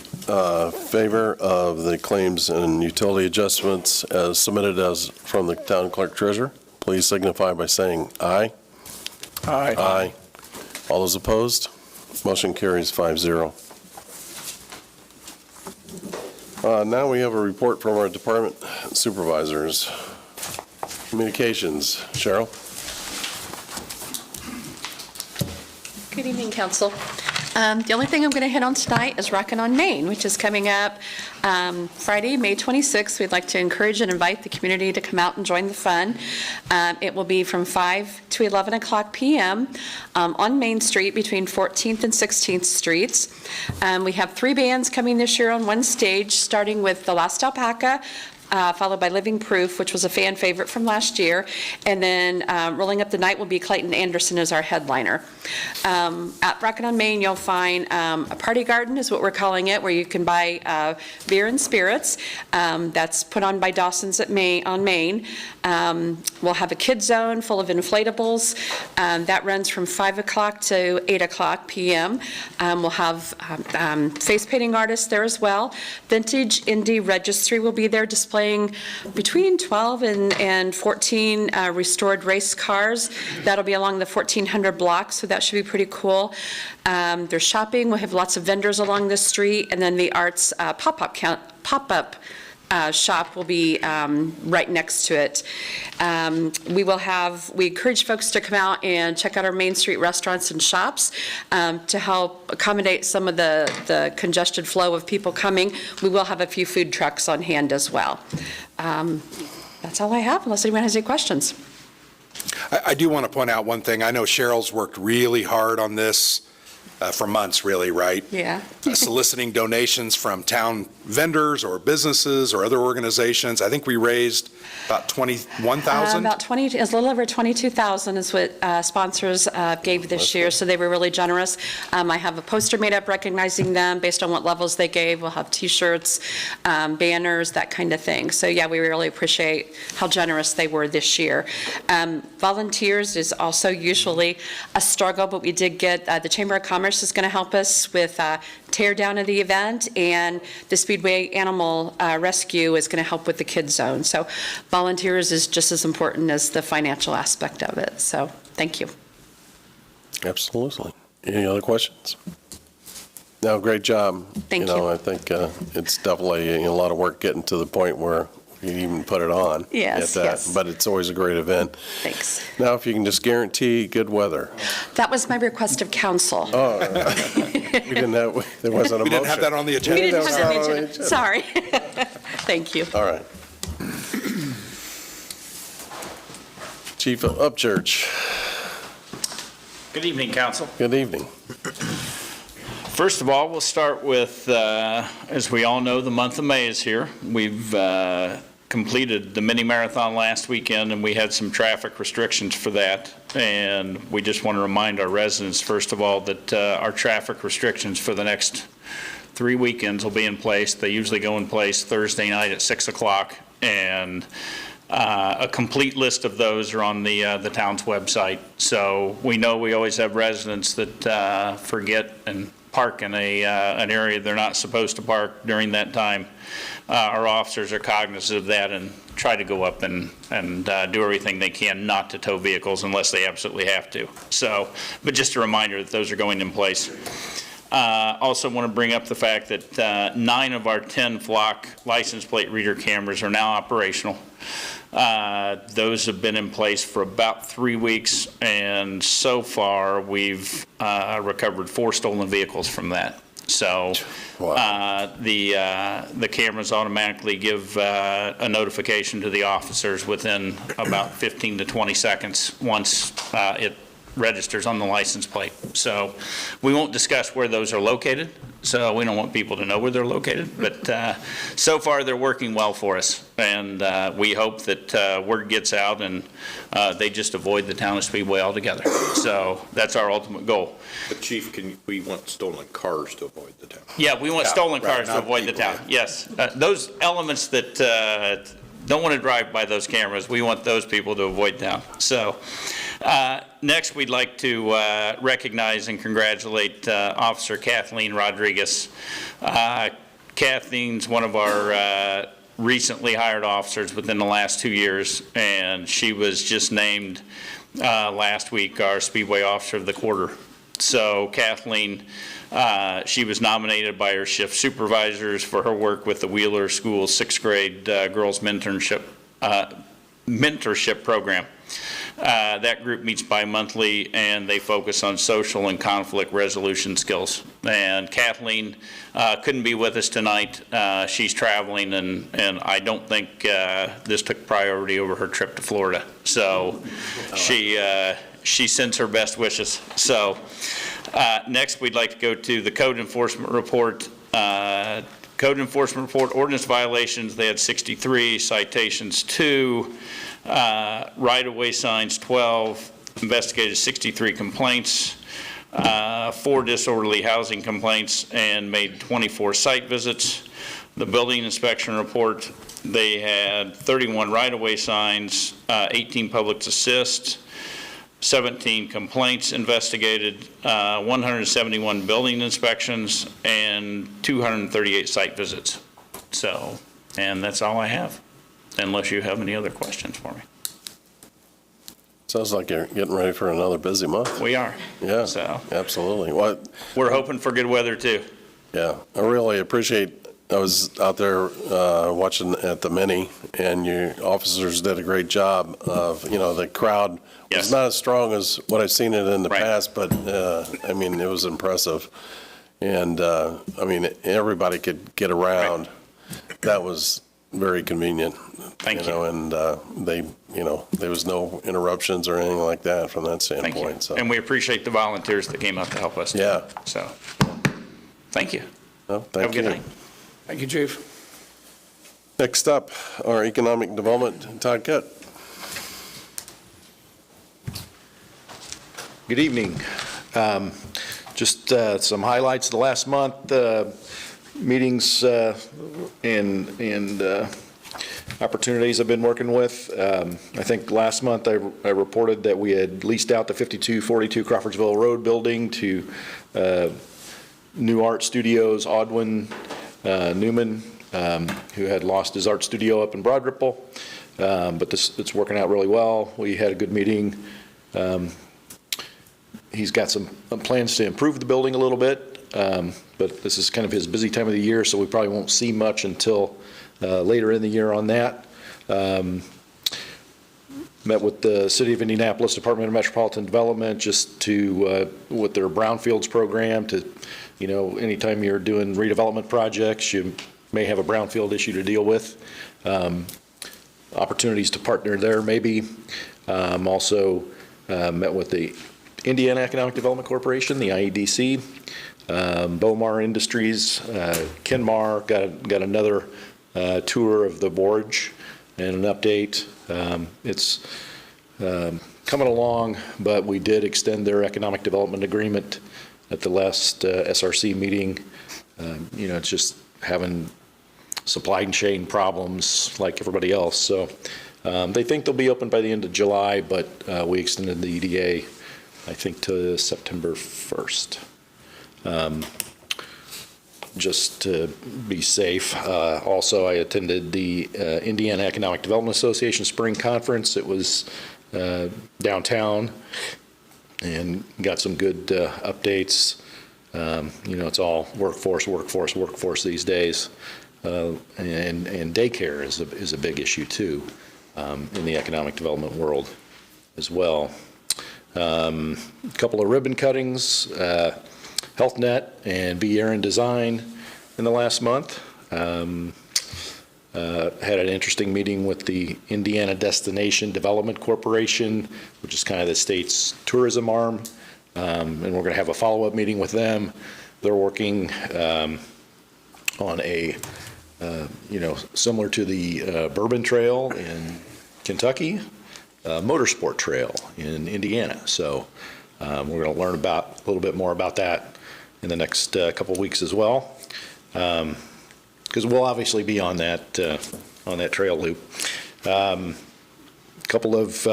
favor of the claims and utility adjustments as submitted as from the town clerk treasurer, please signify by saying aye. Aye. Aye. All those opposed? Motion carries 5-0. Now we have a report from our department supervisors. Communications, Cheryl? Good evening, Council. The only thing I'm going to hit on tonight is Rockin' on Main, which is coming up Friday, May 26th. We'd like to encourage and invite the community to come out and join the fun. It will be from 5 to 11 o'clock p.m. On Main Street between 14th and 16th Streets. We have 3 bands coming this year on one stage, starting with The Last Alpaca, followed by Living Proof, which was a fan favorite from last year. And then rolling up the night will be Clayton Anderson as our headliner. At Rockin' on Main, you'll find a party garden is what we're calling it, where you can buy beer and spirits. That's put on by Dawson's on Main. We'll have a kid zone full of inflatables. That runs from 5 o'clock to 8 o'clock p.m. We'll have face painting artists there as well. Vintage Indie Registry will be there displaying between 12 and 14 restored race cars. That'll be along the 1400 block, so that should be pretty cool. There's shopping. We'll have lots of vendors along the street, and then the arts pop-up shop will be right next to it. We encourage folks to come out and check out our Main Street restaurants and shops to help accommodate some of the congested flow of people coming. We will have a few food trucks on hand as well. That's all I have, unless anyone has any questions. I do want to point out one thing. I know Cheryl's worked really hard on this for months, really, right? Yeah. Soliciting donations from town vendors or businesses or other organizations. I think we raised about 21,000? About 20, it's a little over 22,000 is what sponsors gave this year, so they were really generous. I have a poster made up recognizing them based on what levels they gave. We'll have T-shirts, banners, that kind of thing. So yeah, we really appreciate how generous they were this year. Volunteers is also usually a struggle, but we did get, the Chamber of Commerce is going to help us with tear down of the event, and the Speedway Animal Rescue is going to help with the kids zone. So volunteers is just as important as the financial aspect of it. So thank you. Absolutely. Any other questions? No, great job. Thank you. I think it's definitely a lot of work getting to the point where you can even put it on. Yes, at that. yes. But it's always a great event. Thanks. Now, if you can just guarantee good weather. That was my request of council. Oh, we didn't have, there wasn't a motion. We didn't have that on the agenda. We didn't have that on the on the agenda. agenda. Sorry. Thank you. All right. Chief of Upchurch, Good evening, Council. good evening. First of all, we'll start with, as we all know, the month of May is here. We've completed the mini marathon last weekend, and we had some traffic restrictions for that. And we just want to remind our residents, first of all, that our traffic restrictions for the next 3 weekends will be in place. They usually go in place Thursday night at 6 o'clock, and a complete list of those are on the town's website. So we know we always have residents that forget and park in an area they're not supposed to park during that time. Our officers are cognizant of that and try to go up and do everything they can not to tow vehicles unless they absolutely have to. So, but just a reminder that those are going in place. Also want to bring up the fact that 9 of our 10 flock license plate reader cameras are now operational. Those have been in place for about 3 weeks, and so far we've recovered 4 stolen vehicles from that. So the cameras automatically give a notification to the officers within about 15 to 20 seconds once it registers on the license plate. So we won't discuss where those are located, so we don't want people to know where they're located, but so far they're working well for us, and we hope that word gets out and they just avoid the town of Speedway altogether. So that's our ultimate goal. But Chief, we want stolen cars to avoid the town. Yeah, we want stolen cars to avoid the town, yes. Those elements that don't want to drive by those cameras, we want those people to avoid town. So next, we'd like to recognize and congratulate Officer Kathleen Rodriguez. Kathleen's one of our recently hired officers within the last 2 years, and she was just named last week our Speedway Officer of the Quarter. So Kathleen, she was nominated by her shift supervisors for her work with the Wheeler School 6th grade girls mentorship program. That group meets bi-monthly, and they focus on social and conflict resolution skills. And Kathleen couldn't be with us tonight. She's traveling, and I don't think this took priority over her trip to Florida. So she sends her best wishes. So next, we'd like to go to the code enforcement report. Code enforcement report, ordinance violations, they had 63, citations 2, right-of-way signs 12, investigated 63 complaints, 4 disorderly housing complaints, and made 24 site visits. The building inspection report, they had 31 right-of-way signs, 18 public assist, 17 complaints investigated, 171 building inspections, and 238 site visits. So, and that's all I have, unless you have any other questions for me. Sounds like you're getting ready for another busy month. We are. Yeah, So absolutely. we're hoping for good weather too. Yeah, I really appreciate, I was out there watching at the Mini, and your officers did a great job of, the crowd was not as strong as what I've seen it in the past, but I mean, it was impressive. And I mean, everybody could get around. That was very convenient. Thank you. And they, there was no interruptions or anything like that from that standpoint. Thank you. So. And we appreciate the volunteers that came out to help us. Yeah. So, thank you. Well, Have a good night. Thank you, Chief. Next up, our economic development, Todd Cutt. Good evening. Just some highlights of the last month, meetings and opportunities I've been working with. I think last month I reported that we had leased out the 5242 Crawfordsville Road building to New Art Studios, Audwin Newman, who had lost his art studio up in Broad Ripple. But it's working out really well. We had a good meeting. He's got some plans to improve the building a little bit, but this is kind of his busy time of the year, so we probably won't see much until later in the year on that. Met with the City of Indianapolis Department of Metropolitan Development just to, with their brownfields program to, anytime you're doing redevelopment projects, you may have a brownfield issue to deal with. Opportunities to partner there maybe. Also met with the Indiana Economic Development Corporation, the IEDC, Bomar Industries, Kenmar, got another tour of the Borge and an update. It's coming along, but we did extend their economic development agreement at the last SRC meeting. It's just having supply chain problems like everybody else. So they think they'll be open by the end of July, but we extended the EDA, I think, to September 1st. Just to be safe. Also, I attended the Indiana Economic Development Association Spring Conference. It was downtown and got some good updates. It's all workforce these days. And daycare is a big issue too in the economic development world as well. A couple of ribbon cuttings. HealthNet and B. Aaron Design in the last month. Had an interesting meeting with the Indiana Destination Development Corporation, which is kind of the state's tourism arm, and we're going to have a follow-up meeting with them. They're working on a, similar to the Bourbon Trail in Kentucky, motorsport trail in Indiana. So we're going to learn a little bit more about that in the next couple of weeks as well. Because we'll obviously be on that trail loop. Couple of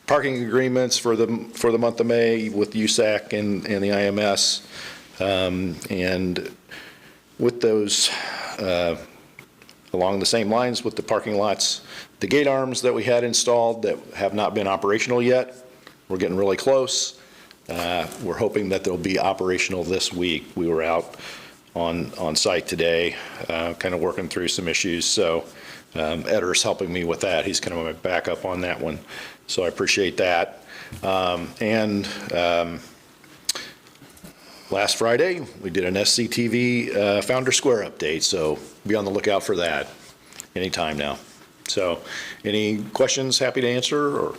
parking agreements for the month of May with USAC and the IMS, and with those along the same lines with the parking lots, the gate arms that we had installed that have not been operational yet. We're getting really close. We're hoping that they'll be operational this week. We were out on site today, kind of working through some issues. So Edder's helping me with that. He's kind of my backup on that one. So I appreciate that. Last Friday, we did an SCTV Founder Square update. So be on the lookout for that anytime now. So any questions, happy to answer, or?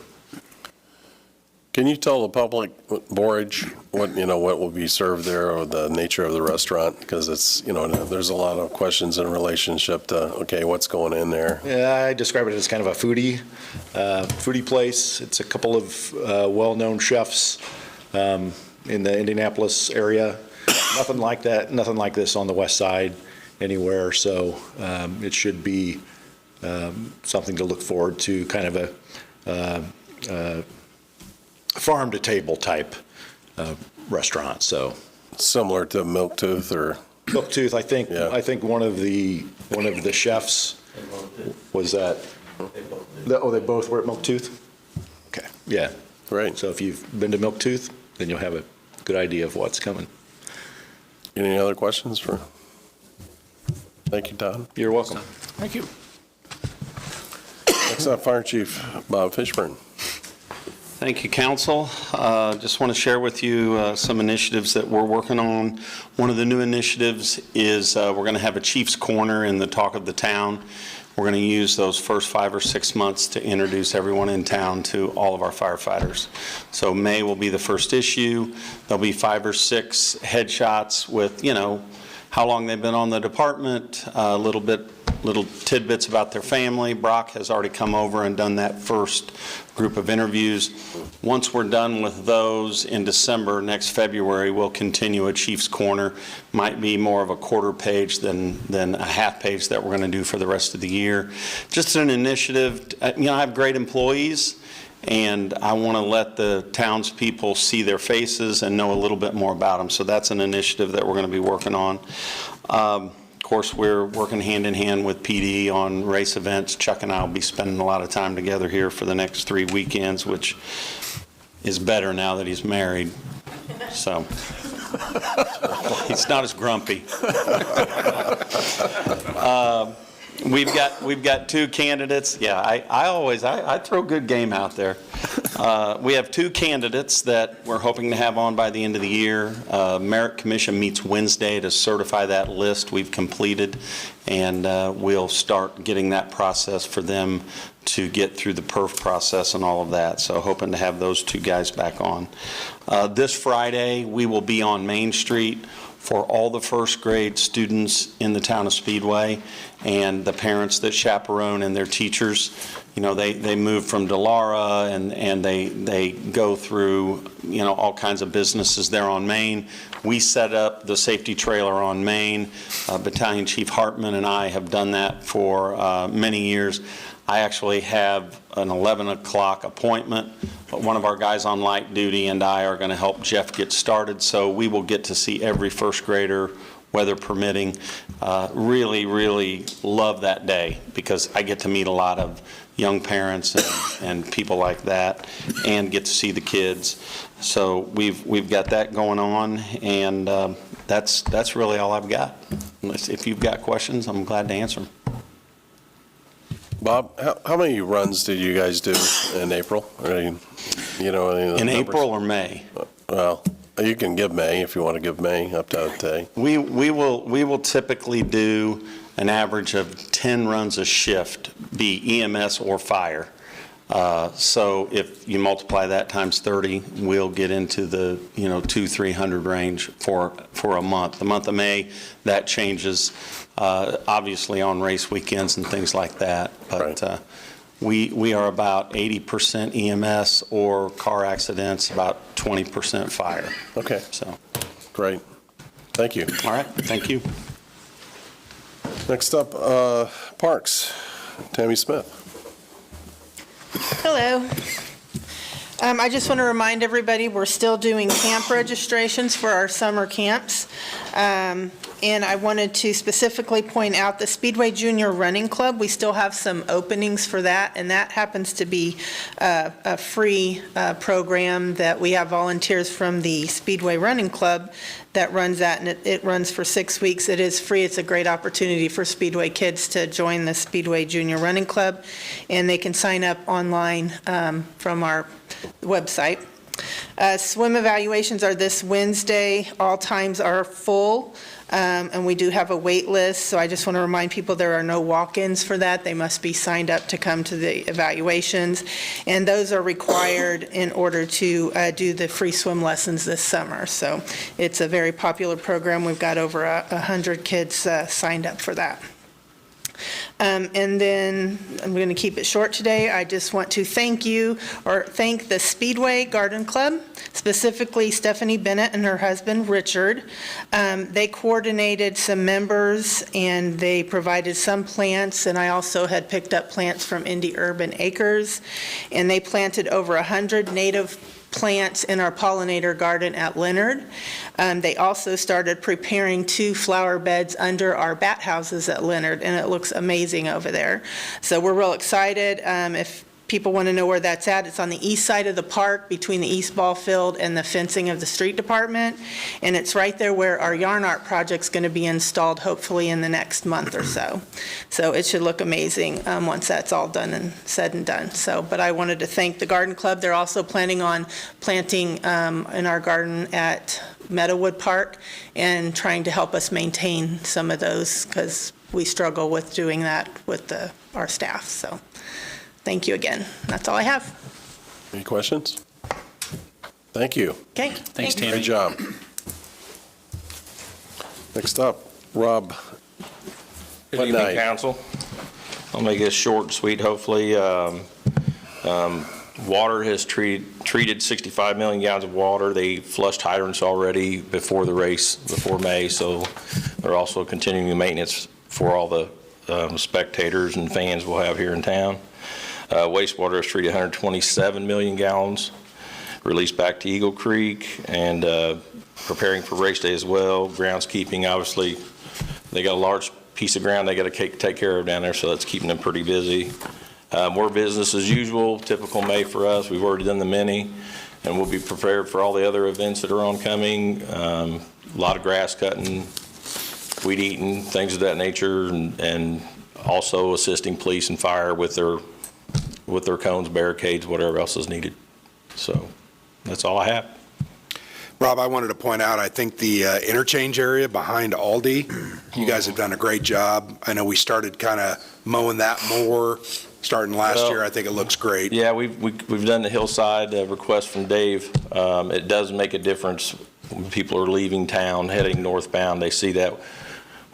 Can you tell the public, Borage, what will be served there, or the nature of the restaurant? Because it's, there's a lot of questions in relationship to, okay, what's going in there? Yeah, I describe it as kind of a foodie place. It's a couple of well-known chefs in the Indianapolis area. Nothing like that, nothing like this on the west side anywhere. So it should be something to look forward to, kind of a farm-to-table type restaurant. So similar to Milktooth or Milktooth, I think. Yeah. I think one of the chefs was at. They both were at Milktooth. Okay. Yeah. Right. So if you've been to Milktooth, then you'll have a good idea of what's coming. Any other questions for? Thank you, Todd. You're welcome. Thank you. Next up, Fire Chief Bob Fishburne. Thank you, Council. Just want to share with you some initiatives that we're working on. One of the new initiatives is we're going to have a Chief's Corner in the talk of the town. We're going to use those first 5 or 6 months to introduce everyone in town to all of our firefighters. So May will be the first issue. There'll be 5 or 6 headshots with, how long they've been on the department, little tidbits about their family. Brock has already come over and done that first group of interviews. Once we're done with those in December, next February, we'll continue a Chief's Corner. Might be more of a quarter page than a half page that we're going to do for the rest of the year. Just an initiative. I have great employees, and I want to let the townspeople see their faces and know a little bit more about them. So that's an initiative that we're going to be working on. Of course, we're working hand in hand with PD on race events. Chuck and I will be spending a lot of time together here for the next 3 weekends, which is better now that he's married. So he's not as grumpy. We've got 2 candidates. Yeah, I throw good game out there. We have 2 candidates that we're hoping to have on by the end of the year. Merit Commission meets Wednesday to certify that list we've completed, and we'll start getting that process for them to get through the perf process and all of that. So hoping to have those 2 guys back on. This Friday, we will be on Main Street for all the first grade students in the town of Speedway and the parents that chaperone and their teachers. They move from Delara and they go through, all kinds of businesses there on Main. We set up the safety trailer on Main. Battalion Chief Hartman and I have done that for many years. I actually have an 11 o'clock appointment, but one of our guys on light duty and I are going to help Jeff get started, so we will get to see every first grader, weather permitting. Really, really love that day because I get to meet a lot of young parents and people like that and get to see the kids. So we've got that going on, and that's really all I've got. If you've got questions, I'm glad to answer them. Bob, how many runs did you guys do in April? Any In numbers? April or May? Well, You can give May if you want to give May up to a day. We will typically do an average of 10 runs a shift, be EMS or fire. So if you multiply that times 30, we'll get into the 200-300 range for a month. The month of May, that changes, obviously on race weekends and things like that. But Right. we are about 80% EMS or car accidents, about 20% fire. Okay, So, great. Thank you. all right, thank you. Next up, Parks, Tammy Smith. Hello. I just want to remind everybody, we're still doing camp registrations for our summer camps. And I wanted to specifically point out the Speedway Junior Running Club. We still have some openings for that, and that happens to be a free program that we have volunteers from the Speedway Running Club that runs that, and it runs for 6 weeks. It is free. It's a great opportunity for Speedway kids to join the Speedway Junior Running Club, and they can sign up online from our website. Swim evaluations are this Wednesday. All times are full, and we do have a wait list, so I just want to remind people there are no walk-ins for that. They must be signed up to come to the evaluations, and those are required in order to do the free swim lessons this summer. So it's a very popular program. We've got over 100 kids signed up for that. And then I'm going to keep it short today. I just want to thank the Speedway Garden Club, specifically Stephanie Bennett and her husband, Richard. They coordinated some members and they provided some plants, and I also had picked up plants from Indy Urban Acres, and they planted over 100 native plants in our pollinator garden at Leonard. They also started preparing 2 flower beds under our bat houses at Leonard, and it looks amazing over there. So we're real excited. If people want to know where that's at, it's on the east side of the park between the east ball field and the fencing of the street department, and it's right there where our yarn art project's going to be installed hopefully in the next month or so. So it should look amazing once that's all done and said and done. So, but I wanted to thank the garden club. They're also planning on planting in our garden at Meadowood Park and trying to help us maintain some of those, because we struggle with doing that with our staff. So thank you again. That's all I have. Any questions? Thank you. Okay. Thanks, Tammy. Great job. Next up, Rob. Good evening, Council. I'll make this short and sweet, hopefully. Water has treated 65 million gallons of water. They flushed hydrants already before the race, before May, so they're also continuing the maintenance for all the spectators and fans we'll have here in town. Wastewater has treated 127 million gallons, released back to Eagle Creek, and preparing for race day as well. Groundskeeping, obviously, they got a large piece of ground they got to take care of down there, so that's keeping them pretty busy. More business as usual, typical May for us. We've already done the mini, and we'll be prepared for all the other events that are oncoming. A lot of grass cutting, weed eating, things of that nature, and also assisting police and fire with their cones, barricades, whatever else is needed. So that's all I have. Rob, I wanted to point out, I think the interchange area behind Aldi, you guys have done a great job. I know we started kind of mowing that more starting last year. I think it looks great. Yeah, we've done the hillside request from Dave. It does make a difference when people are leaving town, heading northbound. They see that.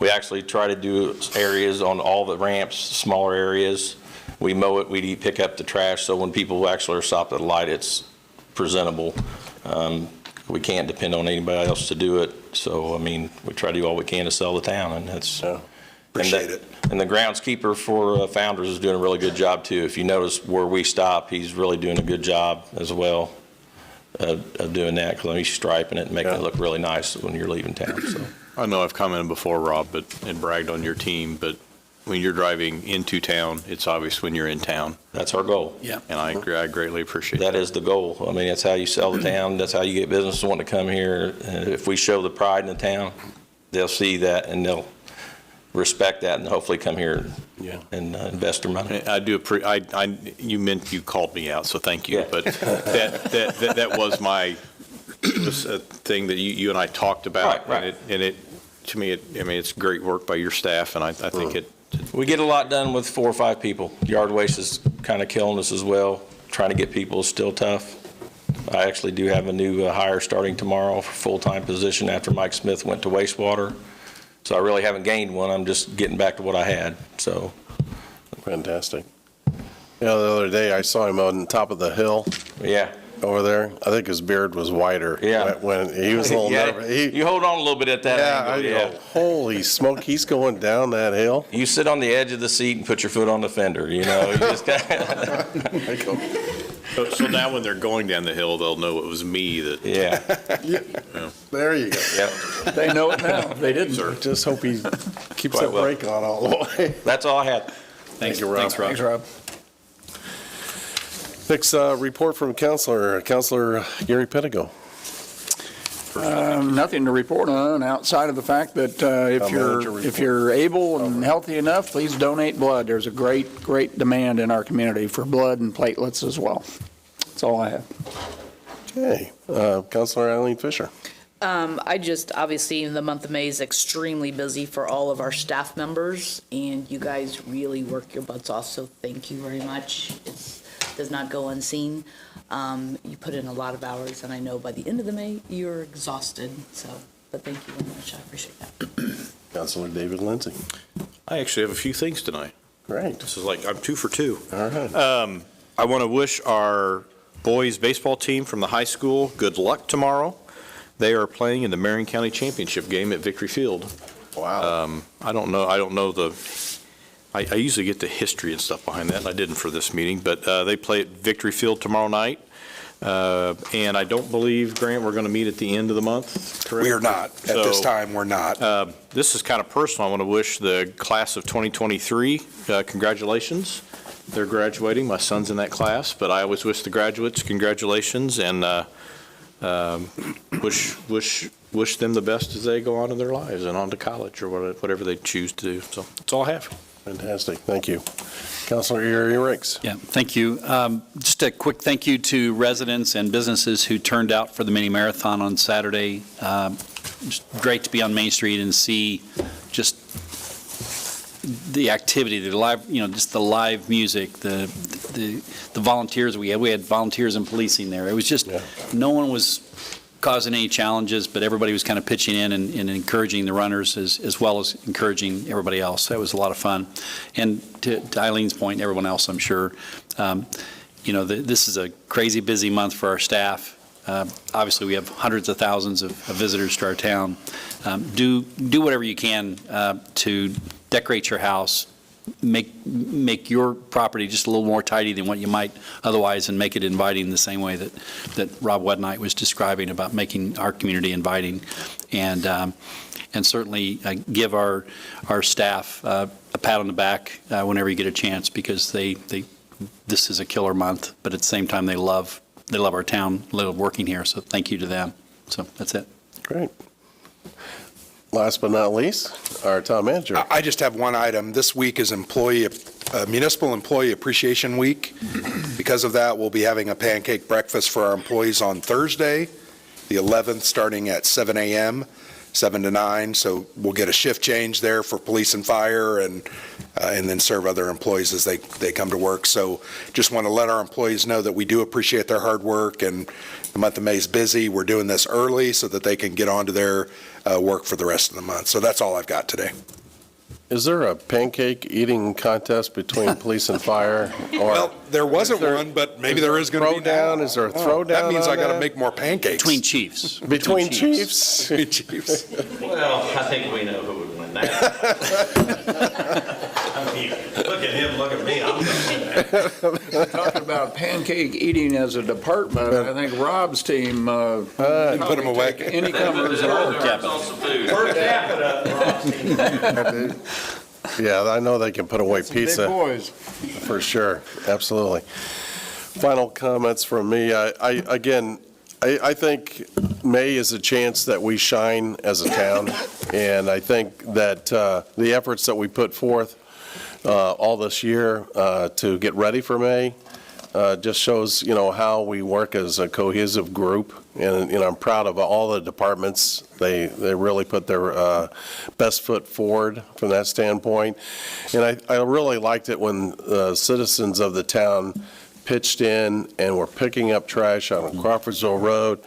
We actually try to do areas on all the ramps, smaller areas. We mow it, we pick up the trash, so when people actually are stopped at a light, it's presentable. We can't depend on anybody else to do it, so, I mean, we try to do all we can to sell the town, and that's... Appreciate it. And the groundskeeper for Founders is doing a really good job, too. If you notice where we stop, he's really doing a good job as well of doing that, because he's striping it and making it look really nice when you're leaving town, so... I know I've commented before, Rob, and bragged on your team, but when you're driving into town, it's obvious when you're in town. That's our goal. Yeah. And I greatly appreciate that. That is the goal. I mean, that's how you sell the town. That's how you get businesses wanting to come here. And if we show the pride in the town, they'll see that and they'll respect that and hopefully come here and invest their money. I do you called me out, so thank you. Yeah. But that was my was a thing that you and I talked about. Right. And it, to me, it's great work by your staff, and I think it. We get a lot done with 4 or 5 people. Yard waste is kind of killing us as well. Trying to get people is still tough. I actually do have a new hire starting tomorrow for full-time position after Mike Smith went to wastewater. So I really haven't gained one. I'm just getting back to what I had, so. Fantastic. The other day I saw him on top of the hill. Yeah. Over there. I think his beard was whiter. Yeah. When he was a little nervous. You hold on a little bit at that angle. I go, holy smoke, he's going down that hill. You sit on the edge of the seat and put your foot on the fender, you know. You just So now when they're going down the hill, they'll know it was me that. Yeah. There you go. Yep. They know it now. They didn't. Sir. Just hope he keeps Quite that well. brake on all the way. That's all I had. Thank you, Rob. Thanks, Rob. Next report from Councilor Gary Pettigo. Nothing to report on outside of the fact that if you're able and healthy enough, please donate blood. There's a great demand in our community for blood and platelets as well. That's all I have. Okay. Councilor Eileen Fisher. Obviously, the month of May is extremely busy for all of our staff members, and you guys really work your butts off, so thank you very much. It does not go unseen. You put in a lot of hours, and I know by the end of the May, you're exhausted, but thank you very much. I appreciate that. Councilor David Lindsay. I actually have a few things tonight. Great. This is like, I'm 2 for 2. All right. I want to wish our boys baseball team from the high school good luck tomorrow. They are playing in the Marion County Championship game at Victory Field. Wow. I don't know I usually get the history and stuff behind that, and I didn't for this meeting, but they play at Victory Field tomorrow night. And I don't believe, Grant, we're going to meet at the end of the month, correct? We are not. At this time, we're not. This is kind of personal. I want to wish the class of 2023 congratulations. They're graduating. My son's in that class, but I always wish the graduates congratulations and wish them the best as they go on in their lives and on to college or whatever they choose to do. So that's all I have. Fantastic. Thank you. Councilor Erie Riggs. Yeah, thank you. Just a quick thank you to residents and businesses who turned out for the mini marathon on Saturday. Just great to be on Main Street and see just the activity, the live, just the live music, the volunteers we had. We had volunteers and policing there. It was just, no one was causing any challenges, but everybody was kind of pitching in and encouraging the runners as well as encouraging everybody else. That was a lot of fun. And to Eileen's point, everyone else, I'm sure, this is a crazy busy month for our staff. Obviously, we have hundreds of thousands of visitors to our town. Do whatever you can to decorate your house, make your property just a little more tidy than what you might otherwise, and make it inviting the same way that Rob Wednight was describing about making our community inviting. And certainly give our staff a pat on the back whenever you get a chance, because this is a killer month, but at the same time they love our town, love working here, so thank you to them. So that's it. Great. Last but not least, our town manager. I just have one item. This week is Municipal Employee Appreciation Week. Because of that, we'll be having a pancake breakfast for our employees on Thursday, the 11th, starting at 7 a.m., 7 to 9. So we'll get a shift change there for police and fire, and then serve other employees as they come to work. So just want to let our employees know that we do appreciate their hard work, and the month of May is busy. We're doing this early so that they can get on to their work for the rest of the month. So that's all I've got today. Is there a pancake eating contest between police and fire? Well, there wasn't one, but maybe there is going to be now. Is there a throwdown? That means I got to that? make more pancakes. Between chiefs. Between chiefs? Between chiefs. Well, I think we know who would win that. I mean, look at him, look at me. Talking about pancake eating as a department, I think Rob's team put them away. Any comers at all. Per capita. Yeah, I know they can put away pizza. Big boys. For sure, absolutely. Final comments from me. I think May is a chance that we shine as a town, and I think that the efforts that we put forth all this year to get ready for May, just shows, how we work as a cohesive group. And, I'm proud of all the departments. They really put their best foot forward from that standpoint. And I really liked it when citizens of the town pitched in and were picking up trash on Crawfordsville Road.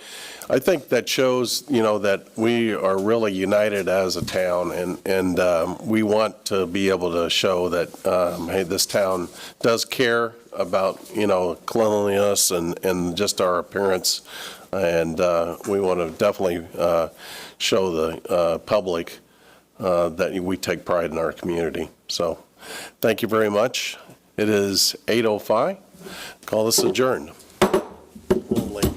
I think that shows, that we are really united as a town, and we want to be able to show that, hey, this town does care about, cleanliness and just our appearance, and we want to definitely show the public that we take pride in our community. So, thank you very much. It is 8:05. Call this adjourned. A little late.